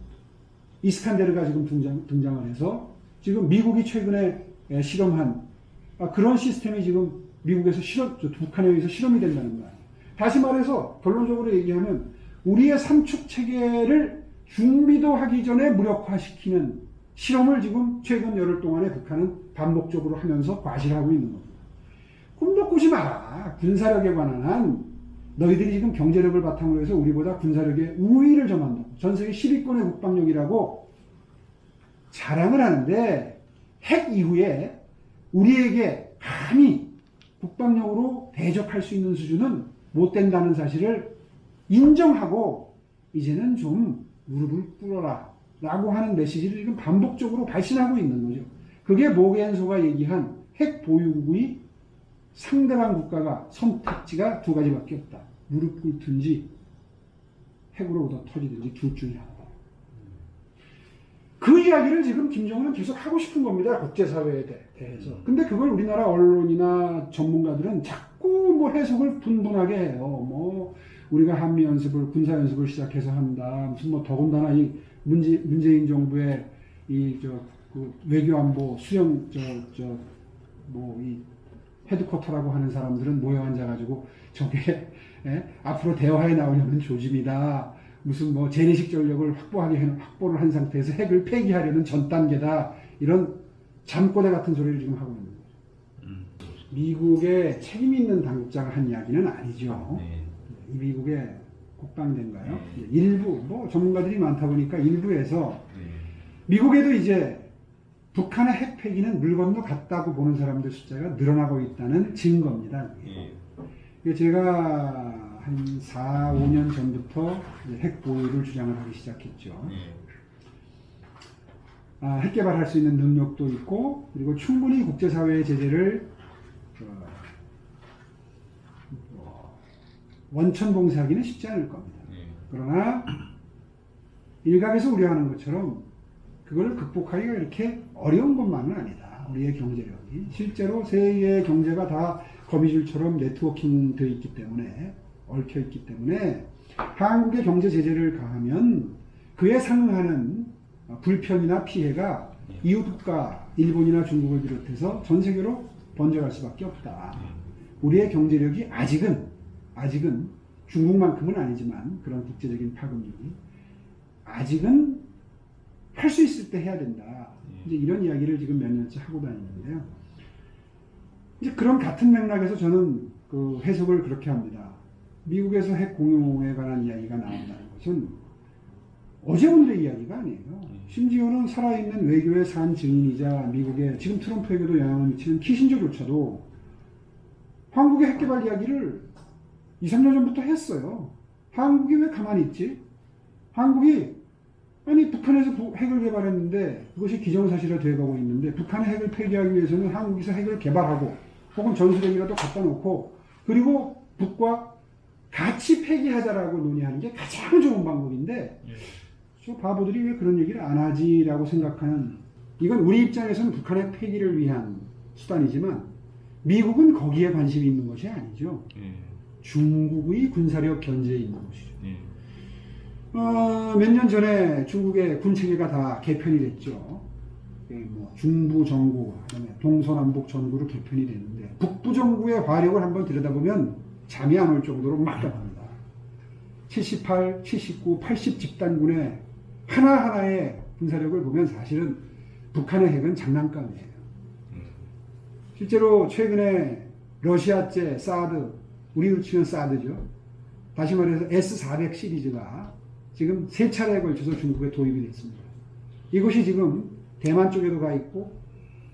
이스칸데르가 지금 등장을 해서 지금 미국이 최근에 실험한 그런 시스템이 지금 미국에서 북한에 의해서 실험이 된다는 거예요. 다시 말해서 결론적으로 얘기하면 우리의 삼축 체계를 준비도 하기 전에 무력화시키는 실험을 지금 최근 열흘 동안에 북한은 반복적으로 하면서 과시하고 있는 겁니다. 꿈도 꾸지 마라. 군사력에 관한 한 너희들이 지금 경제력을 바탕으로 해서 우리보다 군사력의 우위를 점한다. 전 세계 10위권의 국방력이라고 자랑을 하는데 핵 이후에 우리에게 감히 국방력으로 대적할 수 있는 수준은 못 된다는 사실을 인정하고 이제는 좀 무릎을 꿇어라 라고 하는 메시지를 지금 반복적으로 발신하고 있는 거죠. 그게 모겐소가 얘기한 핵 보유국의 상대방 국가가 선택지가 두 가지밖에 없다. 무릎 꿇든지 핵으로 얻어 터지든지 둘 중에 하나다. 그 이야기를 지금 김정은은 계속 하고 싶은 겁니다. 국제사회에 대해서. 근데 그걸 우리나라 언론이나 전문가들은 자꾸 뭐 해석을 분분하게 해요. 뭐 우리가 한미 연습을 군사 연습을 시작해서 한다. 무슨 뭐 더군다나 이 문재인 정부의 그 외교안보 수영 뭐 이 헤드쿼터라고 하는 사람들은 모여 앉아가지고 저게 앞으로 대화에 나오려는 조짐이다. 무슨 뭐 재래식 전력을 확보를 한 상태에서 핵을 폐기하려는 전 단계다. 이런 잠꼬대 같은 소리를 지금 하고 있는 거죠. 미국의 책임 있는 당국자가 한 이야기는 아니죠. 네. 이 미국의 국방대인가요? 네. 일부 뭐 전문가들이 많다 보니까 일부에서 미국에도 이제 북한의 핵 폐기는 물 건너 갔다고 보는 사람들 숫자가 늘어나고 있다는 증거입니다. 제가 한 4, 5년 전부터 핵 보유를 주장을 하기 시작했죠. 핵 개발할 수 있는 능력도 있고 그리고 충분히 국제사회의 제재를 원천 봉쇄하기는 쉽지 않을 겁니다. 그러나 일각에서 우려하는 것처럼 그걸 극복하기가 이렇게 어려운 것만은 아니다. 우리의 경제력이. 실제로 세계의 경제가 다 거미줄처럼 네트워킹 되어 있기 때문에 얽혀 있기 때문에 한국의 경제 제재를 가하면 그에 상응하는 불편이나 피해가 이웃국가 일본이나 중국을 비롯해서 전 세계로 번져갈 수밖에 없다. 우리의 경제력이 아직은 중국만큼은 아니지만 그런 국제적인 파급력이 아직은 할 수 있을 때 해야 된다. 이제 이런 이야기를 지금 몇 년째 하고 다니는데요. 이제 그런 같은 맥락에서 저는 그 해석을 그렇게 합니다. 미국에서 핵 공유에 관한 이야기가 나온다는 것은 어제 오늘의 이야기가 아니에요. 심지어는 살아있는 외교의 산 증인이자 미국의 지금 트럼프에게도 영향을 미치는 키신저조차도 한국의 핵 개발 이야기를 2, 3년 전부터 했어요. 한국이 왜 가만히 있지? 한국이 북한에서 핵을 개발했는데 그것이 기정사실화 되어가고 있는데 북한의 핵을 폐기하기 위해서는 한국에서 핵을 개발하고 혹은 전술핵이라도 갖다 놓고 그리고 북과 같이 폐기하자라고 논의하는 게 가장 좋은 방법인데 저 바보들이 왜 그런 얘기를 안 하지라고 생각하는 이건 우리 입장에서는 북한의 폐기를 위한 수단이지만 미국은 거기에 관심이 있는 것이 아니죠. 중국의 군사력 견제에 있는 것이죠. 몇 년 전에 중국의 군체계가 다 개편이 됐죠. 뭐 중부 정부, 그다음에 동서남북 전구로 개편이 됐는데 북부 정부의 화력을 한번 들여다보면 잠이 안 올 정도로 막강합니다. 78, 79, 80 집단군의 하나하나의 군사력을 보면 사실은 북한의 핵은 장난감이에요. 실제로 최근에 러시아제 사드, 우리로 치면 사드죠. 다시 말해서 S-400 시리즈가 지금 3차례에 걸쳐서 중국에 도입이 됐습니다. 이것이 지금 대만 쪽에도 가 있고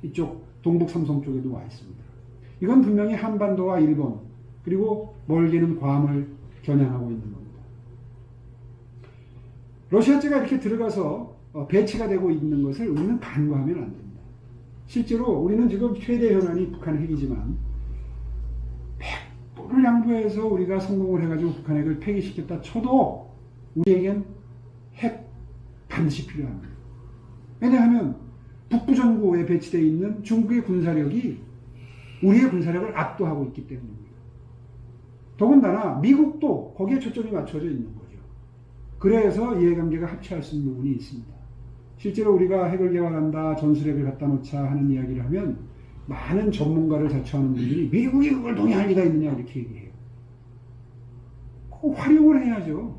이쪽 동북 삼성 쪽에도 와 있습니다. 이건 분명히 한반도와 일본 그리고 멀게는 괌을 겨냥하고 있는 겁니다. 러시아제가 이렇게 들어가서 배치가 되고 있는 것을 우리는 간과하면 안 됩니다. 실제로 우리는 지금 최대 현안이 북한 핵이지만 100%를 양보해서 우리가 성공을 해가지고 북한 핵을 폐기시켰다 쳐도 우리에겐 핵 반드시 필요합니다. 왜냐하면 북부전구에 배치되어 있는 중국의 군사력이 우리의 군사력을 압도하고 있기 때문입니다. 더군다나 미국도 거기에 초점이 맞춰져 있는 거죠. 그래서 이해관계가 합치할 수 있는 부분이 있습니다. 실제로 우리가 핵을 개발한다, 전술핵을 갖다 놓자 하는 이야기를 하면 많은 전문가를 자처하는 분들이 미국이 그걸 동의할 리가 있느냐 이렇게 얘기해요. 그 활용을 해야죠.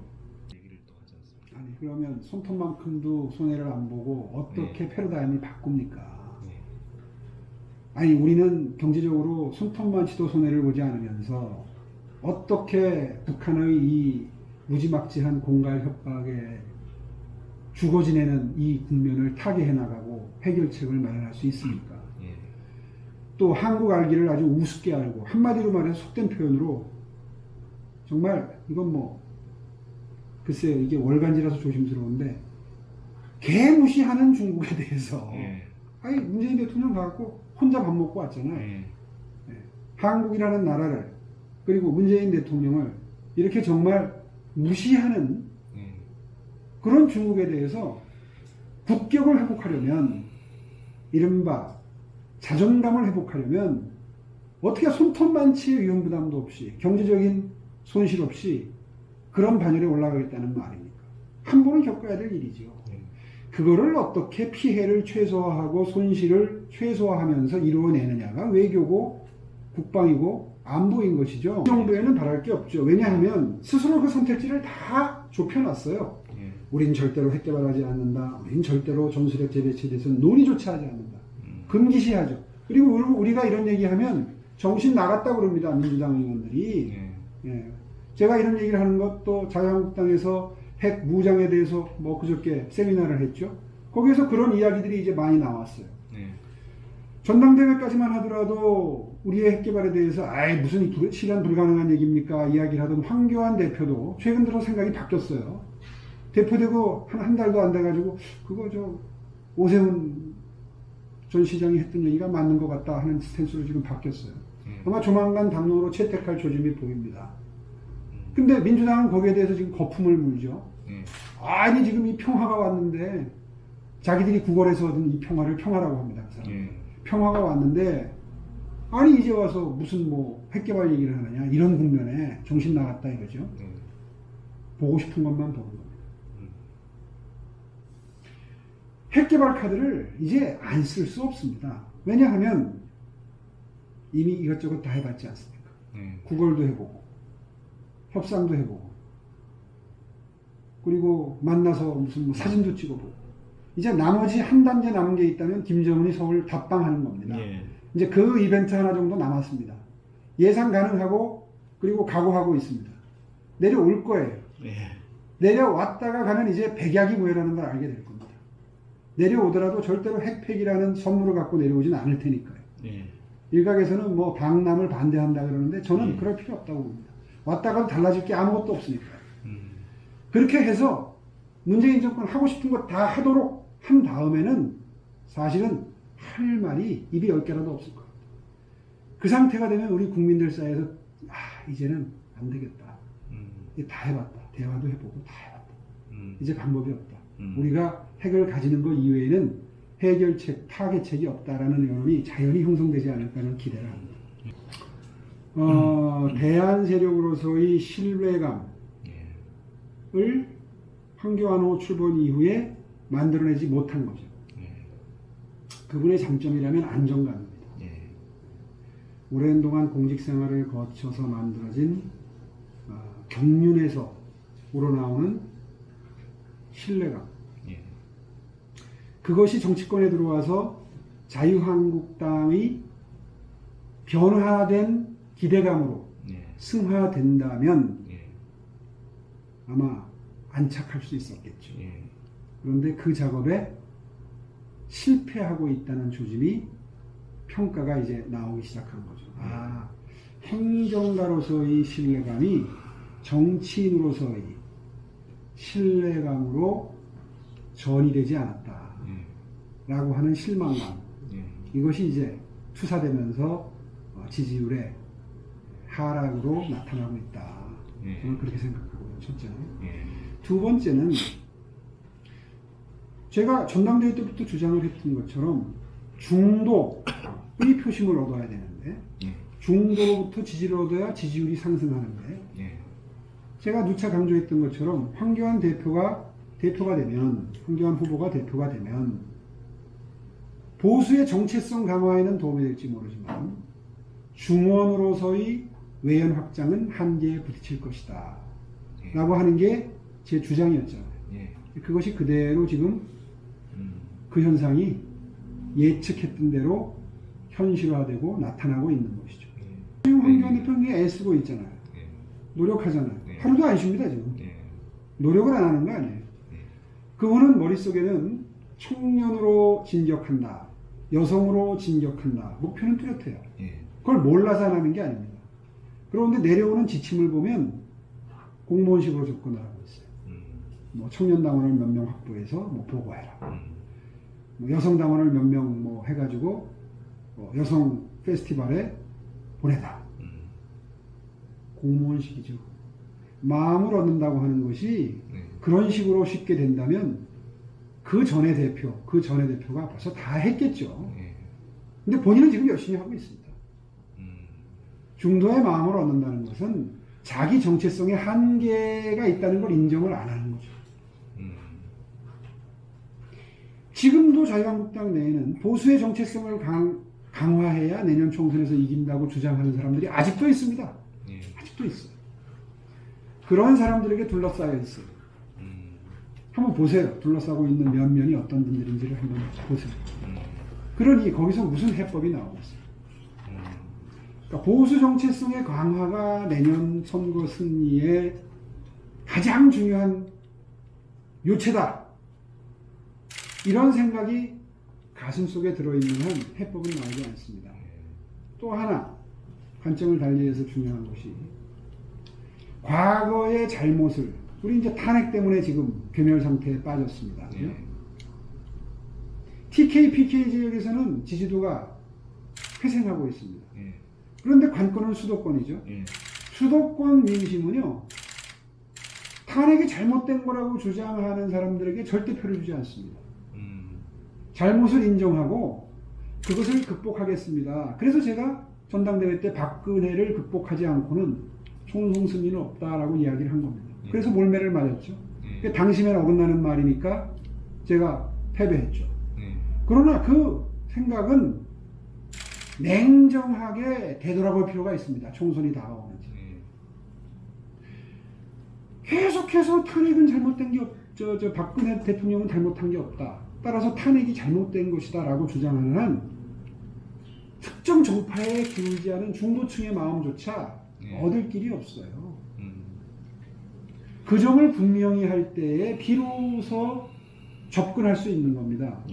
얘기를 또 하지 않습니까? 아니 그러면 손톱만큼도 손해를 안 보고 어떻게 패러다임을 바꿉니까? 아니 우리는 경제적으로 손톱만치도 손해를 보지 않으면서 어떻게 북한의 이 무지막지한 공갈 협박에 죽어 지내는 이 국면을 타개해 나가고 해결책을 마련할 수 있습니까? 또 한국 알기를 아주 우습게 알고 한마디로 말해서 속된 표현으로 정말 이건 뭐 글쎄요 이게 월간지라서 조심스러운데 개무시하는 중국에 대해서 아니 문재인 대통령 가갖고 혼자 밥 먹고 왔잖아요. 한국이라는 나라를 그리고 문재인 대통령을 이렇게 정말 무시하는 그런 중국에 대해서 국격을 회복하려면 이른바 자존감을 회복하려면 어떻게 손톱만치의 위험부담도 없이 경제적인 손실 없이 그런 반열에 올라가겠다는 말입니까? 한 번은 겪어야 될 일이죠. 그거를 어떻게 피해를 최소화하고 손실을 최소화하면서 이루어내느냐가 외교고 국방이고 안보인 것이죠. 정부에는 바랄 게 없죠. 왜냐하면 스스로 그 선택지를 다 좁혀놨어요. 우린 절대로 핵 개발하지 않는다. 우린 절대로 전술핵 재배치에 대해서는 논의조차 하지 않는다. 금기시하죠. 그리고 우리가 이런 얘기하면 정신 나갔다고 그럽니다. 민주당 의원들이. 제가 이런 얘기를 하는 것도 자유한국당에서 핵 무장에 대해서 뭐 그저께 세미나를 했죠. 거기에서 그런 이야기들이 이제 많이 나왔어요. 전당대회까지만 하더라도 우리의 핵 개발에 대해서 아이 무슨 실현 불가능한 얘기입니까? 이야기를 하던 황교안 대표도 최근 들어 생각이 바뀌었어요. 대표되고 한 달도 안 돼가지고 그거 오세훈 전 시장이 했던 얘기가 맞는 것 같다 하는 스탠스로 지금 바뀌었어요. 아마 조만간 당론으로 채택할 조짐이 보입니다. 근데 민주당은 거기에 대해서 지금 거품을 물죠. 아니 지금 이 평화가 왔는데 자기들이 구걸해서 얻은 이 평화를 평화라고 합니다. 그 사람. 평화가 왔는데 아니 이제 와서 무슨 뭐 핵개발 얘기를 하느냐 이런 국면에 정신 나갔다 이거죠. 보고 싶은 것만 보는 겁니다. 핵개발 카드를 이제 안 쓸 수 없습니다. 왜냐하면 이미 이것저것 다 해봤지 않습니까? 구걸도 해보고 협상도 해보고 그리고 만나서 무슨 뭐 사진도 찍어보고 이제 나머지 한 단계 남은 게 있다면 김정은이 서울 답방하는 겁니다. 이제 그 이벤트 하나 정도 남았습니다. 예상 가능하고 그리고 각오하고 있습니다. 내려올 거예요. 내려왔다가 가면 이제 백약이 뭐라는 걸 알게 될 겁니다. 내려오더라도 절대로 핵폐기라는 선물을 갖고 내려오진 않을 테니까요. 일각에서는 뭐 방남을 반대한다 그러는데 저는 그럴 필요 없다고 봅니다. 왔다가도 달라질 게 아무것도 없으니까요. 그렇게 해서 문재인 정권 하고 싶은 거 다 하도록 한 다음에는 사실은 할 말이 입이 10개라도 없을 것 같아요. 그 상태가 되면 우리 국민들 사이에서 이제는 안 되겠다. 다 해봤다. 대화도 해보고 다 해봤다. 이제 방법이 없다. 우리가 핵을 가지는 것 이외에는 해결책, 타개책이 없다라는 여론이 자연히 형성되지 않을까 하는 기대를 합니다. 대한 세력으로서의 신뢰감을 황교안호 출범 이후에 만들어내지 못한 거죠. 그분의 장점이라면 안정감입니다. 오랜 동안 공직 생활을 거쳐서 만들어진 경륜에서 우러나오는 신뢰감. 그것이 정치권에 들어와서 자유한국당의 변화된 기대감으로 승화된다면 아마 안착할 수 있었겠죠. 그런데 그 작업에 실패하고 있다는 조짐이 평가가 이제 나오기 시작한 거죠. 행정가로서의 신뢰감이 정치인으로서의 신뢰감으로 전이되지 않았다. 라고 하는 실망감. 이것이 이제 투사되면서 지지율의 하락으로 나타나고 있다. 저는 그렇게 생각하고요. 첫째는. 두 번째는 제가 전당대회 때부터 주장을 했던 것처럼 중도의 표심을 얻어야 되는데 예. 중도로부터 지지를 얻어야 지지율이 상승하는데 예. 제가 누차 강조했던 것처럼 황교안 대표가 되면 황교안 후보가 대표가 되면 보수의 정체성 강화에는 도움이 될지 모르지만 중원으로서의 외연 확장은 한계에 부딪힐 것이다 예. 라고 하는 게 제 주장이었잖아요. 예. 그것이 그대로 지금 그 현상이 예측했던 대로 현실화되고 나타나고 있는 것이죠. 지금 황교안 대표는 애쓰고 있잖아요. 예. 노력하잖아요. 네. 하루도 안 쉽니다 지금. 예. 노력을 안 하는 거 아니에요. 예. 그분은 머릿속에는 청년으로 진격한다, 여성으로 진격한다, 목표는 뚜렷해요. 예. 그걸 몰라서 안 하는 게 아닙니다. 그런데 내려오는 지침을 보면 공무원식으로 접근을 하고 있어요. 뭐 청년 당원을 몇 명 확보해서 뭐 보고해라. 뭐 여성 당원을 몇 명 뭐 해가지고 여성 페스티벌에 보내다. 공무원식이죠. 마음을 얻는다고 하는 것이 그런 식으로 쉽게 된다면 그 전에 대표가 벌써 다 했겠죠. 근데 본인은 지금 열심히 하고 있습니다. 중도의 마음을 얻는다는 것은 자기 정체성에 한계가 있다는 걸 인정을 안 하는 거죠. 지금도 자유한국당 내에는 보수의 정체성을 강화해야 내년 총선에서 이긴다고 주장하는 사람들이 아직도 있습니다. 아직도 있어요. 그런 사람들에게 둘러싸여 있어요. 한번 보세요. 둘러싸고 있는 면면이 어떤 분들인지를 한번 보세요. 그러니 거기서 무슨 해법이 나오고 있어요. 그러니까 보수 정체성의 강화가 내년 선거 승리의 가장 중요한 요체다. 이런 생각이 가슴속에 들어있는 한 해법은 나오지 않습니다. 또 하나 관점을 달리해서 중요한 것이 과거의 잘못을 우리 이제 탄핵 때문에 지금 괴멸 상태에 빠졌습니다. TK, PK 지역에서는 지지도가 회생하고 있습니다. 그런데 관건은 수도권이죠. 수도권 민심은요, 탄핵이 잘못된 거라고 주장하는 사람들에게 절대 표를 주지 않습니다. 잘못을 인정하고 그것을 극복하겠습니다. 그래서 제가 전당대회 때 박근혜를 극복하지 않고는 총선 승리는 없다라고 이야기를 한 겁니다. 그래서 몰매를 맞았죠. 당심에 어긋나는 말이니까 제가 패배했죠. 그러나 그 생각은 냉정하게 되돌아볼 필요가 있습니다. 총선이 다가오는지. 계속해서 탄핵은 잘못된 게 없죠. 박근혜 대통령은 잘못한 게 없다. 따라서 탄핵이 잘못된 것이다 라고 주장하는 한 특정 정파에 기울지 않은 중도층의 마음조차 얻을 길이 없어요. 그 점을 분명히 할 때에 비로소 접근할 수 있는 겁니다.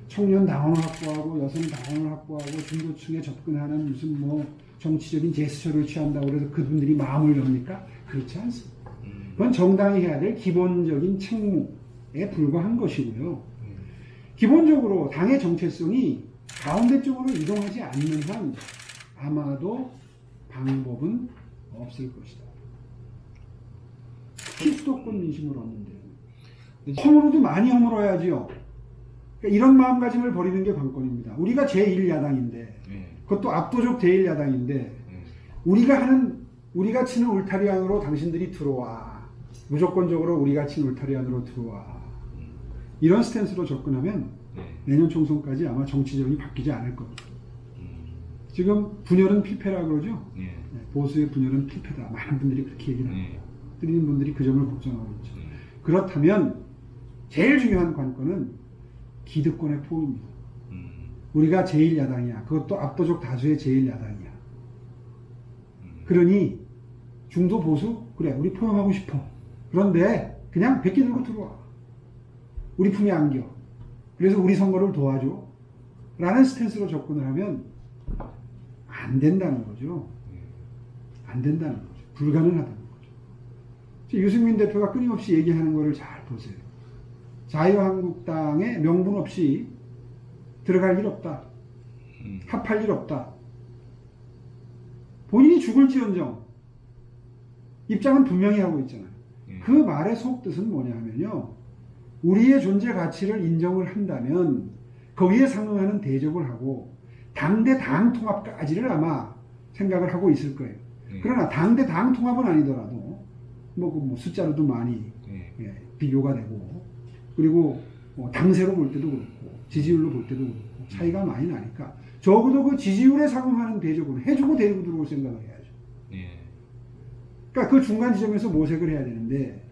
청년 당원을 확보하고 여성 당원을 확보하고 중도층에 접근하는 무슨 뭐 정치적인 제스처를 취한다고 해서 그분들이 마음을 엽니까? 그렇지 않습니다. 그건 정당이 해야 될 기본적인 책무에 불과한 것이고요. 기본적으로 당의 정체성이 가운데 쪽으로 이동하지 않는 한 아마도 방법은 없을 것이다. 특히 수도권 민심을 얻는데요. 허물어도 많이 허물어야지요. 그러니까 이런 마음가짐을 버리는 게 관건입니다. 우리가 제1야당인데 그것도 압도적 제1야당인데 우리가 치는 울타리 안으로 당신들이 들어와. 무조건적으로 우리가 치는 울타리 안으로 들어와. 이런 스탠스로 접근하면 내년 총선까지 아마 정치적이 바뀌지 않을 겁니다. 지금 분열은 필패라고 그러죠. 보수의 분열은 필패다. 많은 분들이 그렇게 얘기를 합니다. 드리는 분들이 그 점을 걱정하고 있죠. 그렇다면 제일 중요한 관건은 기득권의 포위입니다. 우리가 제1야당이야. 그것도 압도적 다수의 제1야당이야. 그러니 중도 보수? 그래, 우리 포용하고 싶어. 그런데 그냥 백기 들고 들어와. 우리 품에 안겨. 그래서 우리 선거를 도와줘. 라는 스탠스로 접근을 하면 안 된다는 거죠. 안 된다는 거죠. 불가능하다는 거죠. 유승민 대표가 끊임없이 얘기하는 거를 잘 보세요. 자유한국당에 명분 없이 들어갈 일 없다. 합할 일 없다. 본인이 죽을지언정 입장은 분명히 하고 있잖아요. 그 말의 속뜻은 뭐냐 하면요. 우리의 존재 가치를 인정을 한다면 거기에 상응하는 대접을 하고 당대 당 통합까지를 아마 생각을 하고 있을 거예요. 그러나 당대 당 통합은 아니더라도 뭐 숫자로도 많이 비교가 되고 그리고 당세로 볼 때도 그렇고 지지율로 볼 때도 그렇고 차이가 많이 나니까 적어도 그 지지율에 상응하는 대접은 해주고 데리고 들어올 생각을 해야죠. 그러니까 그 중간 지점에서 모색을 해야 되는데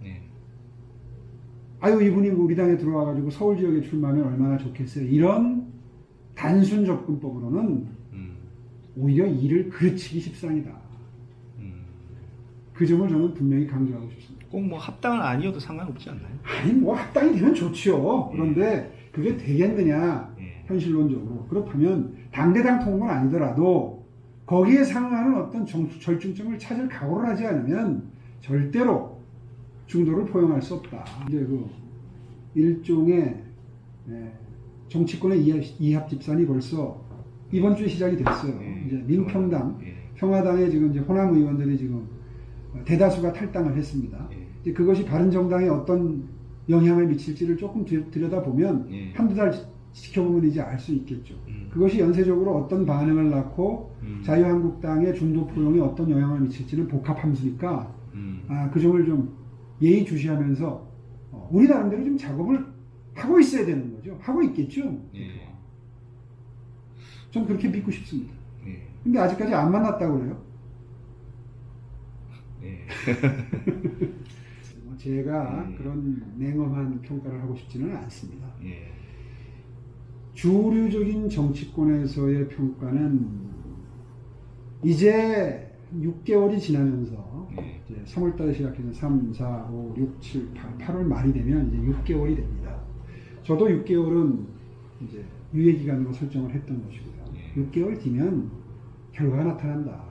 아유 이분이 우리 당에 들어와가지고 서울 지역에 출마하면 얼마나 좋겠어요. 이런 단순 접근법으로는 오히려 일을 그르치기 십상이다. 그 점을 저는 분명히 강조하고 싶습니다. 꼭 뭐 합당은 아니어도 상관없지 않나요? 아니 뭐 합당이 되면 좋지요. 그런데 그게 되겠느냐 현실론적으로. 그렇다면 당대당 통합은 아니더라도 거기에 상응하는 어떤 절충점을 찾을 각오를 하지 않으면 절대로 중도를 포용할 수 없다. 이제 그 일종의 정치권의 이합 집산이 벌써 이번 주에 시작이 됐어요. 이제 민평당, 평화당의 지금 이제 호남 의원들이 지금 대다수가 탈당을 했습니다. 이제 그것이 바른정당에 어떤 영향을 미칠지를 조금 들여다보면 한두 달 지켜보면 이제 알 수 있겠죠. 그것이 연쇄적으로 어떤 반응을 낳고 자유한국당의 중도 포용에 어떤 영향을 미칠지는 복합함수니까 그 점을 좀 예의주시하면서 우리 나름대로 좀 작업을 하고 있어야 되는 거죠. 하고 있겠죠. 전 그렇게 믿고 싶습니다. 근데 아직까지 안 만났다고 그래요. 제가 그런 냉엄한 평가를 하고 싶지는 않습니다. 주류적인 정치권에서의 평가는 이제 6개월이 지나면서 이제 3월달에 시작해서 3, 4, 5, 6, 7, 8월 말이 되면 이제 6개월이 됩니다. 저도 6개월은 이제 유예기간으로 설정을 했던 것이고요. 6개월 뒤면 결과가 나타난다.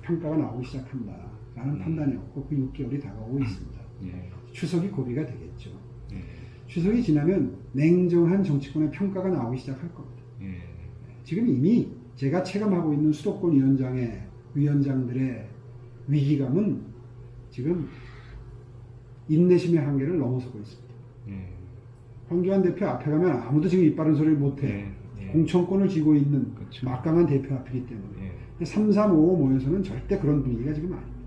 평가가 나오기 시작한다. 라는 판단이었고 그 6개월이 다가오고 있습니다. 추석이 고비가 되겠죠. 추석이 지나면 냉정한 정치권의 평가가 나오기 시작할 겁니다. 지금 이미 제가 체감하고 있는 수도권 위원장들의 위기감은 지금 인내심의 한계를 넘어서고 있습니다. 황교안 대표 앞에 가면 아무도 지금 입 바른 소리를 못해. 공천권을 쥐고 있는 막강한 대표 앞이기 때문에 3, 3, 5 모여서는 절대 그런 분위기가 지금 아닙니다.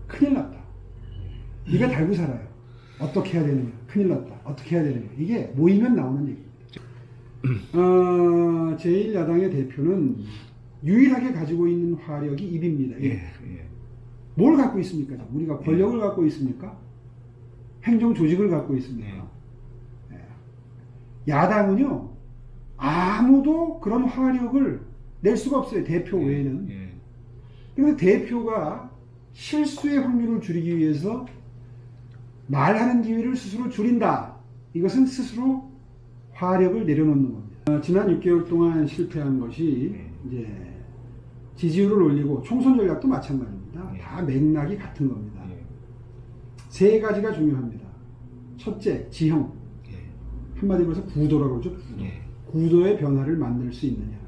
큰일 났다. 입에 달고 살아요. 어떻게 해야 되느냐. 큰일 났다. 어떻게 해야 되느냐. 이게 모이면 나오는 얘기입니다. 제1야당의 대표는 유일하게 가지고 있는 화력이 입입니다. 뭘 갖고 있습니까? 우리가 권력을 갖고 있습니까? 행정 조직을 갖고 있습니까? 야당은요, 아무도 그런 화력을 낼 수가 없어요. 대표 외에는. 그래서 대표가 실수의 확률을 줄이기 위해서 말하는 기회를 스스로 줄인다. 이것은 스스로 화력을 내려놓는 겁니다. 지난 6개월 동안 실패한 것이 이제 지지율을 올리고 총선 전략도 마찬가지입니다. 다 맥락이 같은 겁니다. 세 가지가 중요합니다. 첫째, 지형. 한마디로 해서 구도라고 그러죠. 구도의 변화를 만들 수 있느냐.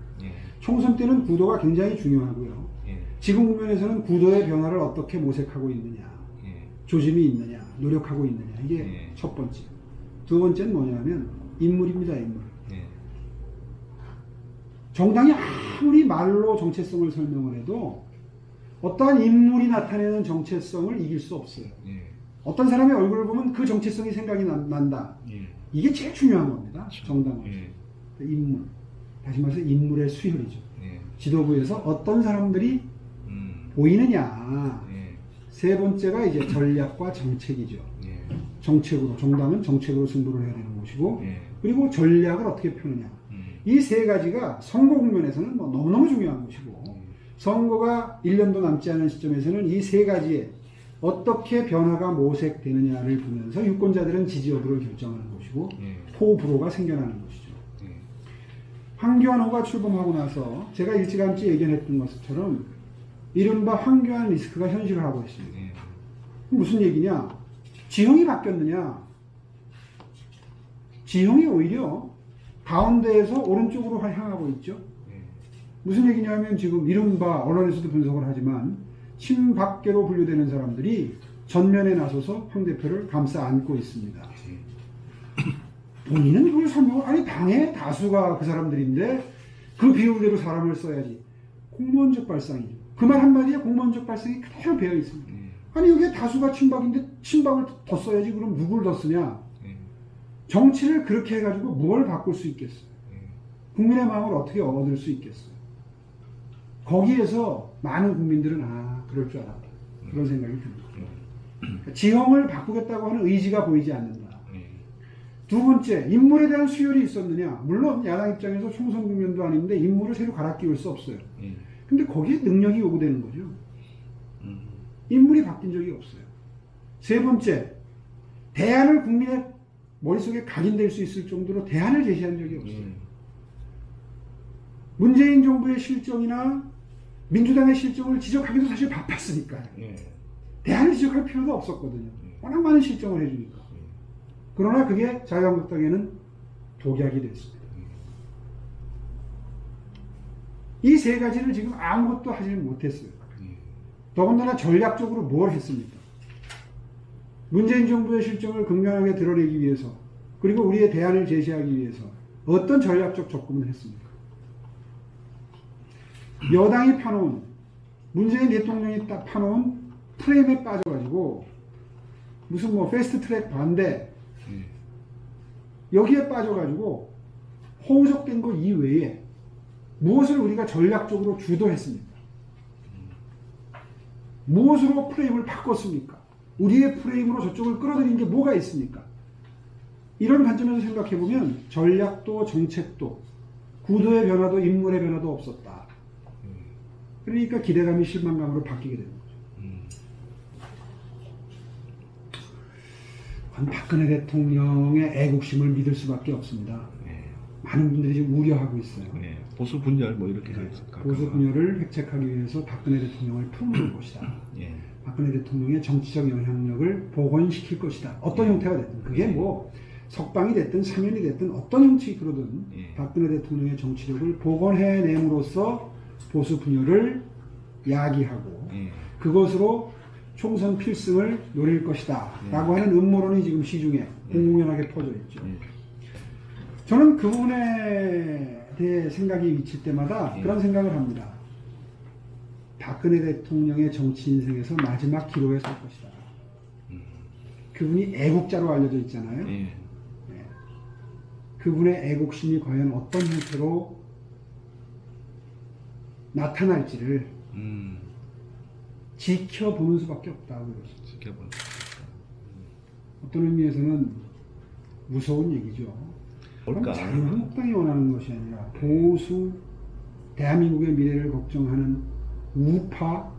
총선 때는 구도가 굉장히 중요하고요. 지금 국면에서는 구도의 변화를 어떻게 모색하고 있느냐. 조짐이 있느냐. 노력하고 있느냐. 이게 첫 번째. 두 번째는 뭐냐면 인물입니다. 인물. 정당이 아무리 말로 정체성을 설명을 해도 어떠한 인물이 나타내는 정체성을 이길 수 없어요. 어떤 사람의 얼굴을 보면 그 정체성이 생각이 난다. 이게 제일 중요한 겁니다. 정당은. 인물. 다시 말해서 인물의 수혈이죠. 지도부에서 어떤 사람들이 보이느냐. 세 번째가 이제 전략과 정책이죠. 정책으로, 정당은 정책으로 승부를 해야 되는 것이고, 그리고 전략을 어떻게 펴느냐. 이 세 가지가 선거 국면에서는 뭐 너무너무 중요한 것이고, 선거가 1년도 남지 않은 시점에서는 이 세 가지에 어떻게 변화가 모색되느냐를 보면서 유권자들은 지지 여부를 결정하는 것이고, 호불호가 생겨나는 것이죠. 황교안 후보가 출범하고 나서 제가 일찌감치 예견했던 것처럼 이른바 황교안 리스크가 현실화하고 있습니다. 무슨 얘기냐? 지형이 바뀌었느냐? 지형이 오히려 가운데에서 오른쪽으로 향하고 있죠. 무슨 얘기냐면 지금 이른바 언론에서도 분석을 하지만 친박계로 분류되는 사람들이 전면에 나서서 황 대표를 감싸 안고 있습니다. 본인은 그걸 설명을, 아니 당의 다수가 그 사람들인데 그 비율대로 사람을 써야지. 공무원적 발상이죠. 그 말 한마디에 공무원적 발상이 그대로 배어 있습니다. 아니 여기에 다수가 친박인데 친박을 더 써야지. 그럼 누굴 더 쓰냐. 정치를 그렇게 해가지고 뭘 바꿀 수 있겠어요. 국민의 마음을 어떻게 얻을 수 있겠어요. 거기에서 많은 국민들은 그럴 줄 알았다. 그런 생각이 듭니다. 그러니까 지형을 바꾸겠다고 하는 의지가 보이지 않는다. 두 번째, 인물에 대한 수혈이 있었느냐. 물론 야당 입장에서 총선 국면도 아닌데 인물을 새로 갈아 끼울 수 없어요. 근데 거기에 능력이 요구되는 거죠. 인물이 바뀐 적이 없어요. 세 번째, 대안을 국민의 머릿속에 각인될 수 있을 정도로 대안을 제시한 적이 없어요. 문재인 정부의 실정이나 민주당의 실정을 지적하기도 사실 바빴으니까요. 대안을 지적할 필요도 없었거든요. 워낙 많은 실정을 해주니까. 그러나 그게 자유한국당에는 독약이 됐습니다. 이 세 가지를 지금 아무것도 하지 못했어요. 더군다나 전략적으로 뭘 했습니까? 문재인 정부의 실정을 극명하게 드러내기 위해서, 그리고 우리의 대안을 제시하기 위해서 어떤 전략적 접근을 했습니까? 여당이 파놓은, 문재인 대통령이 딱 파놓은 프레임에 빠져가지고 무슨 뭐 패스트트랙 반대 여기에 빠져가지고 호적된 것 이외에 무엇을 우리가 전략적으로 주도했습니까? 무엇으로 프레임을 바꿨습니까? 우리의 프레임으로 저쪽을 끌어들인 게 뭐가 있습니까? 이런 관점에서 생각해보면 전략도 정책도 구도의 변화도 인물의 변화도 없었다. 그러니까 기대감이 실망감으로 바뀌게 되는 거죠. 그건 박근혜 대통령의 애국심을 믿을 수밖에 없습니다. 많은 분들이 지금 우려하고 있어요. 보수 분열 뭐 이렇게 보수 분열을 획책하기 위해서 박근혜 대통령을 품을 것이다. 박근혜 대통령의 정치적 영향력을 복원시킬 것이다. 어떤 형태가 됐든 그게 뭐 석방이 됐든 사면이 됐든 어떤 형식으로든 박근혜 대통령의 정치력을 복원해냄으로써 보수 분열을 야기하고 그것으로 총선 필승을 노릴 것이다 라고 하는 음모론이 지금 시중에 공공연하게 퍼져 있죠. 저는 그 부분에 대해 생각이 미칠 때마다 그런 생각을 합니다. 박근혜 대통령의 정치 인생에서 마지막 기로에 설 것이다. 그분이 애국자로 알려져 있잖아요. 그분의 애국심이 과연 어떤 형태로 나타날지를 지켜보는 수밖에 없다고 그러죠. 지켜보는. 어떤 의미에서는 무서운 얘기죠. 뭘까? 자유한국당이 원하는 것이 아니라 보수 대한민국의 미래를 걱정하는 우파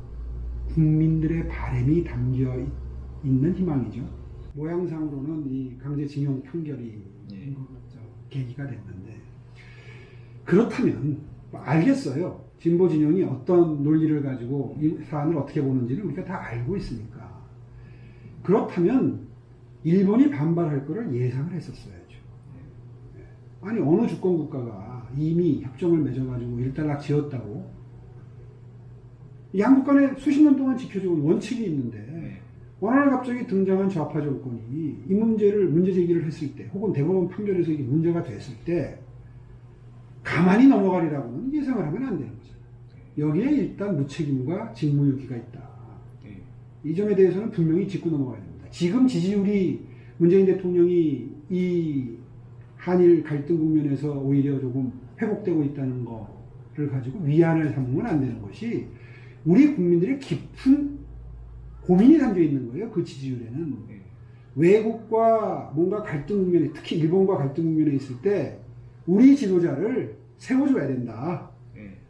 국민들의 바람이 담겨 있는 희망이죠. 모양상으로는 이 강제징용 판결이 계기가 됐는데 그렇다면 알겠어요. 진보 진영이 어떤 논리를 가지고 이 사안을 어떻게 보는지를 우리가 다 알고 있으니까. 그렇다면 일본이 반발할 거를 예상을 했었어야죠. 아니 어느 주권 국가가 이미 협정을 맺어가지고 일단락 지었다고 양국 간에 수십 년 동안 지켜져온 원칙이 있는데 어느 날 갑자기 등장한 좌파 정권이 이 문제 제기를 했을 때 혹은 대법원 판결에서 이게 문제가 됐을 때 가만히 넘어가리라고는 예상을 하면 안 되는 거죠. 여기에 일단 무책임과 직무유기가 있다. 이 점에 대해서는 분명히 짚고 넘어가야 됩니다. 지금 지지율이 문재인 대통령이 이 한일 갈등 국면에서 오히려 조금 회복되고 있다는 거를 가지고 위안을 삼으면 안 되는 것이 우리 국민들의 깊은 고민이 담겨 있는 거예요. 그 지지율에는. 외국과 뭔가 갈등 국면에, 특히 일본과 갈등 국면에 있을 때 우리 지도자를 세워줘야 된다.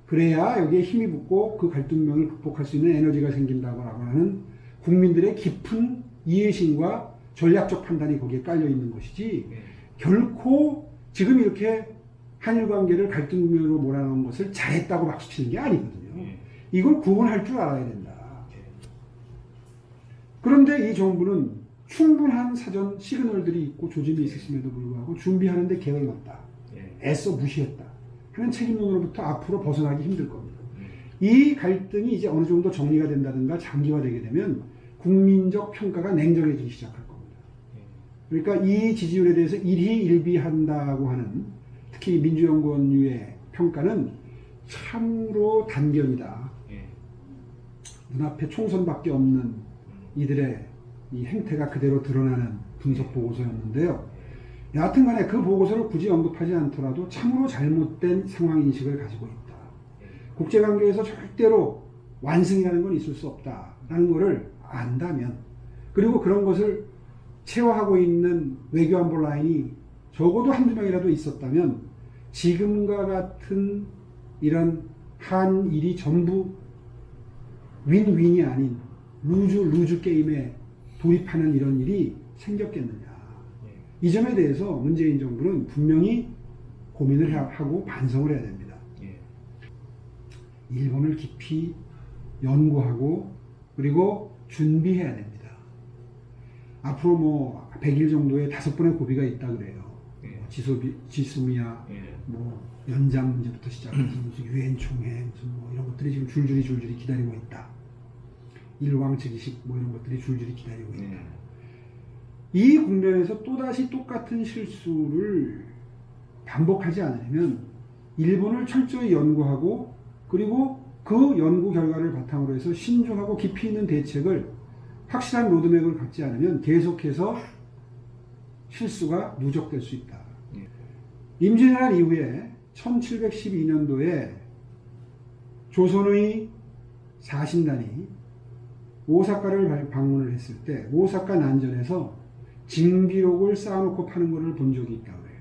그래야 여기에 힘이 붙고 그 갈등명을 극복할 수 있는 에너지가 생긴다고 하는 국민들의 깊은 이해심과 전략적 판단이 거기에 깔려 있는 것이지 결코 지금 이렇게 한일 관계를 갈등 국면으로 몰아넣은 것을 잘했다고 박수치는 게 아니거든요. 이걸 구분할 줄 알아야 된다. 그런데 이 정부는 충분한 사전 시그널들이 있고 조짐이 있었음에도 불구하고 준비하는데 게을렀다. 애써 무시했다. 하는 책임론으로부터 앞으로 벗어나기 힘들 겁니다. 이 갈등이 이제 어느 정도 정리가 된다든가 장기화되게 되면 국민적 평가가 냉정해지기 시작할 겁니다. 그러니까 이 지지율에 대해서 일희일비한다고 하는 특히 민주연구원의 평가는 참으로 단견이다. 눈앞에 총선밖에 없는 이들의 이 행태가 그대로 드러나는 분석 보고서였는데요. 여하튼 간에 그 보고서를 굳이 언급하지 않더라도 참으로 잘못된 상황인식을 가지고 있다. 국제관계에서 절대로 완승이라는 건 있을 수 없다라는 것을 안다면, 그리고 그런 것을 체화하고 있는 외교안보 라인이 적어도 한두 명이라도 있었다면 지금과 같은 이런 한일이 전부 윈윈이 아닌 루즈 게임에 돌입하는 이런 일이 생겼겠느냐. 이 점에 대해서 문재인 정부는 분명히 고민을 하고 반성을 해야 됩니다. 일본을 깊이 연구하고 그리고 준비해야 됩니다. 앞으로 뭐 100일 정도의 5번의 고비가 있다 그래요. 지소미아 뭐 연장 문제부터 시작해서 무슨 유엔 총회 무슨 뭐 이런 것들이 지금 줄줄이 기다리고 있다. 일왕즉위식 뭐 이런 것들이 줄줄이 기다리고 있다. 이 국면에서 또다시 똑같은 실수를 반복하지 않으면 일본을 철저히 연구하고 그리고 그 연구 결과를 바탕으로 해서 신중하고 깊이 있는 대책을 확실한 로드맵을 갖지 않으면 계속해서 실수가 누적될 수 있다. 임진왜란 이후에 1712년도에 조선의 사신단이 오사카를 방문을 했을 때 오사카 난전에서 징비록을 쌓아놓고 파는 것을 본 적이 있다고 해요.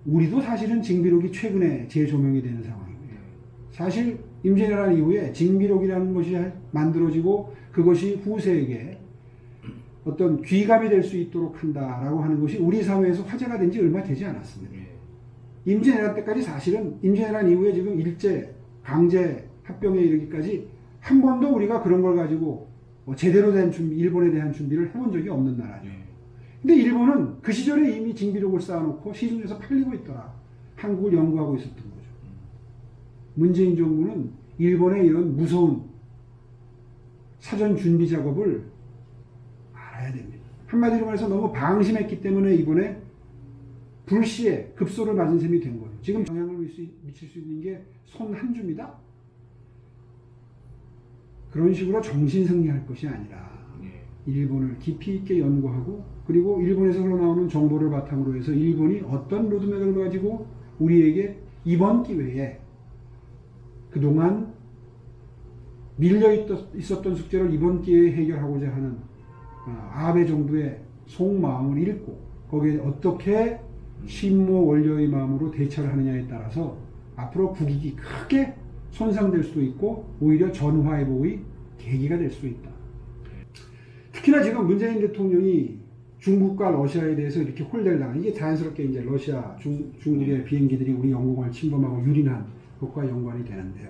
우리도 사실은 징비록이 최근에 재조명이 되는 상황입니다. 사실 임진왜란 이후에 징비록이라는 것이 만들어지고 그것이 후세에게 어떤 귀감이 될 수 있도록 한다라고 하는 것이 우리 사회에서 화제가 된 지 얼마 되지 않았습니다. 임진왜란 때까지 사실은 임진왜란 이후에 지금 일제 강제 합병에 이르기까지 한 번도 우리가 그런 걸 가지고 제대로 된 준비, 일본에 대한 준비를 해본 적이 없는 나라죠. 근데 일본은 그 시절에 이미 징비록을 쌓아놓고 시중에서 팔리고 있더라. 한국을 연구하고 있었던 거죠. 문재인 정부는 일본의 이런 무서운 사전 준비 작업을 알아야 됩니다. 한마디로 말해서 너무 방심했기 때문에 이번에 불시에 급소를 맞은 셈이 된 거예요. 지금 영향을 미칠 수 있는 게 손 한 줌이다? 그런 식으로 정신승리할 것이 아니라 일본을 깊이 있게 연구하고 그리고 일본에서 흘러나오는 정보를 바탕으로 해서 일본이 어떤 로드맵을 가지고 우리에게 이번 기회에 그동안 밀려 있었던 숙제를 이번 기회에 해결하고자 하는 아베 정부의 속마음을 읽고 거기에 어떻게 신모 원료의 마음으로 대처를 하느냐에 따라서 앞으로 국익이 크게 손상될 수도 있고 오히려 전화회복의 계기가 될 수 있다. 특히나 지금 문재인 대통령이 중국과 러시아에 대해서 이렇게 홀대를 당한 이게 자연스럽게 이제 러시아, 중국의 비행기들이 우리 영공을 침범하고 유린한 것과 연관이 되는데요.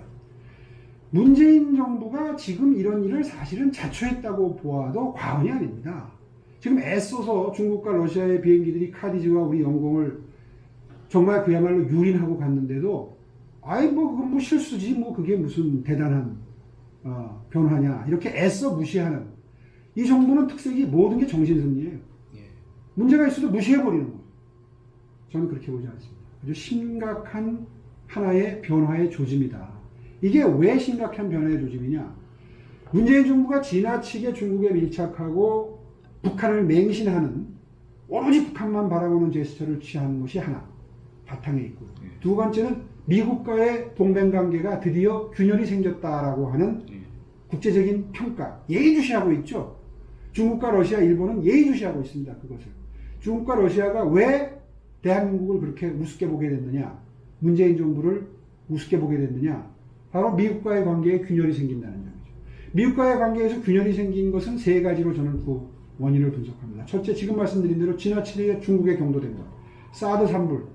문재인 정부가 지금 이런 일을 사실은 자초했다고 보아도 과언이 아닙니다. 지금 애써서 중국과 러시아의 비행기들이 카디즈와 우리 영공을 정말 그야말로 유린하고 갔는데도 아이 뭐 그건 뭐 실수지 뭐 그게 무슨 대단한 변화냐 이렇게 애써 무시하는 이 정부는 특색이 모든 게 정신승리예요. 문제가 있어도 무시해버리는 거예요. 저는 그렇게 보지 않습니다. 아주 심각한 하나의 변화의 조짐이다. 이게 왜 심각한 변화의 조짐이냐? 문재인 정부가 지나치게 중국에 밀착하고 북한을 맹신하는 오로지 북한만 바라보는 제스처를 취하는 것이 하나 바탕에 있고요. 두 번째는 미국과의 동맹관계가 드디어 균열이 생겼다라고 하는 국제적인 평가, 예의주시하고 있죠. 중국과 러시아, 일본은 예의주시하고 있습니다. 그것을. 중국과 러시아가 왜 대한민국을 그렇게 우습게 보게 됐느냐, 문재인 정부를 우습게 보게 됐느냐, 바로 미국과의 관계에 균열이 생긴다는 점이죠. 미국과의 관계에서 균열이 생긴 것은 세 가지로 저는 그 원인을 분석합니다. 첫째, 지금 말씀드린 대로 지나치게 중국에 경도된 것. 사드 산불.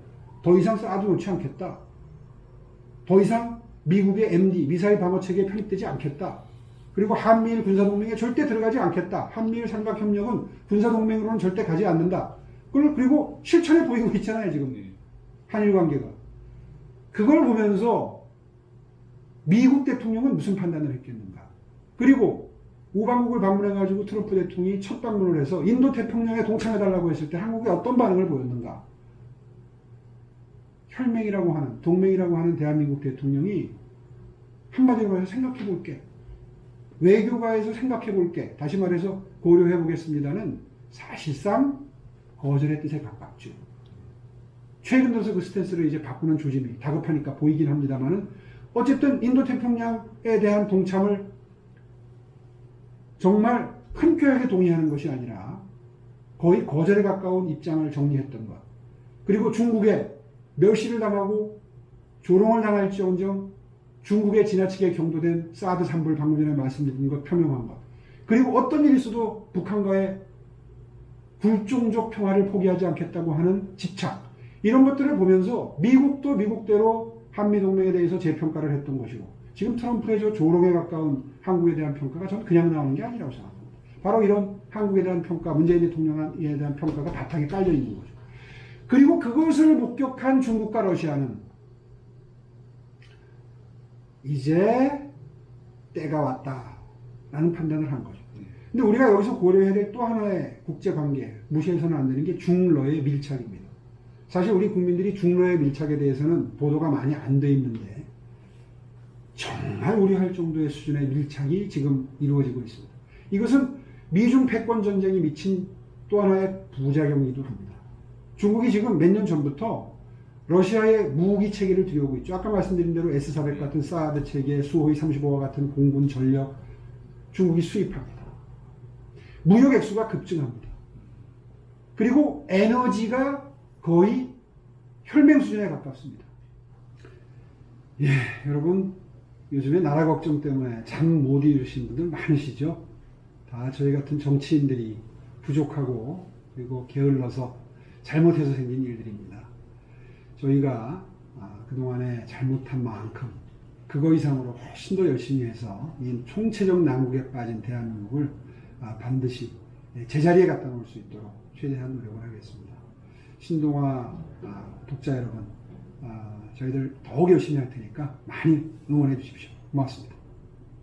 더 이상 사드 놓지 않겠다. 더 이상 미국의 MD, 미사일 방어체계에 편입되지 않겠다. 그리고 한미일 군사동맹에 절대 들어가지 않겠다. 한미일 삼각협력은 군사동맹으로는 절대 가지 않는다. 그리고 실천해 보이고 있잖아요, 지금. 한일 관계가. 그걸 보면서 미국 대통령은 무슨 판단을 했겠는가. 그리고 우방국을 방문해가지고 트럼프 대통령이 첫 방문을 해서 인도 태평양에 동참해달라고 했을 때 한국이 어떤 반응을 보였는가? 혈맹이라고 하는, 동맹이라고 하는 대한민국 대통령이 한마디로 해서 생각해 볼게. 외교가에서 생각해 볼게. 다시 말해서 고려해 보겠습니다는 사실상 거절의 뜻에 가깝죠. 최근 들어서 그 스탠스를 이제 바꾸는 조짐이 다급하니까 보이긴 합니다만은 어쨌든 인도 태평양에 대한 동참을 정말 흔쾌하게 동의하는 것이 아니라 거의 거절에 가까운 입장을 정리했던 것. 그리고 중국에 멸시를 당하고 조롱을 당할지언정 중국에 지나치게 경도된 사드 3불 방금 전에 말씀드린 것 표명한 것. 그리고 어떤 일이 있어도 북한과의 굴종적 평화를 포기하지 않겠다고 하는 집착. 이런 것들을 보면서 미국도 미국대로 한미동맹에 대해서 재평가를 했던 것이고 지금 트럼프의 저 조롱에 가까운 한국에 대한 평가가 저는 그냥 나오는 게 아니라고 생각합니다. 바로 이런 한국에 대한 평가, 문재인 대통령에 대한 평가가 바탕에 깔려 있는 거죠. 그리고 그것을 목격한 중국과 러시아는 이제 때가 왔다라는 판단을 한 거죠. 근데 우리가 여기서 고려해야 될 또 하나의 국제관계, 무시해서는 안 되는 게 중러의 밀착입니다. 사실 우리 국민들이 중러의 밀착에 대해서는 보도가 많이 안 돼 있는데 정말 우려할 정도의 수준의 밀착이 지금 이루어지고 있습니다. 이것은 미중 패권 전쟁이 미친 또 하나의 부작용이기도 합니다. 중국이 지금 몇 년 전부터 러시아의 무기 체계를 들여오고 있죠. 아까 말씀드린 대로 S-400 같은 사드 체계, 수호이 35와 같은 공군 전력 중국이 수입합니다. 무역 액수가 급증합니다. 그리고 에너지가 거의 혈맹 수준에 가깝습니다. 예, 여러분 요즘에 나라 걱정 때문에 잠 못 이루신 분들 많으시죠? 다 저희 같은 정치인들이 부족하고 그리고 게을러서 잘못해서 생긴 일들입니다. 저희가 그동안에 잘못한 만큼 그거 이상으로 훨씬 더 열심히 해서 이 총체적 난국에 빠진 대한민국을 반드시 제자리에 갖다 놓을 수 있도록 최대한 노력을 하겠습니다. 신동아 독자 여러분, 저희들 더욱 열심히 할 테니까 많이 응원해 주십시오. 고맙습니다.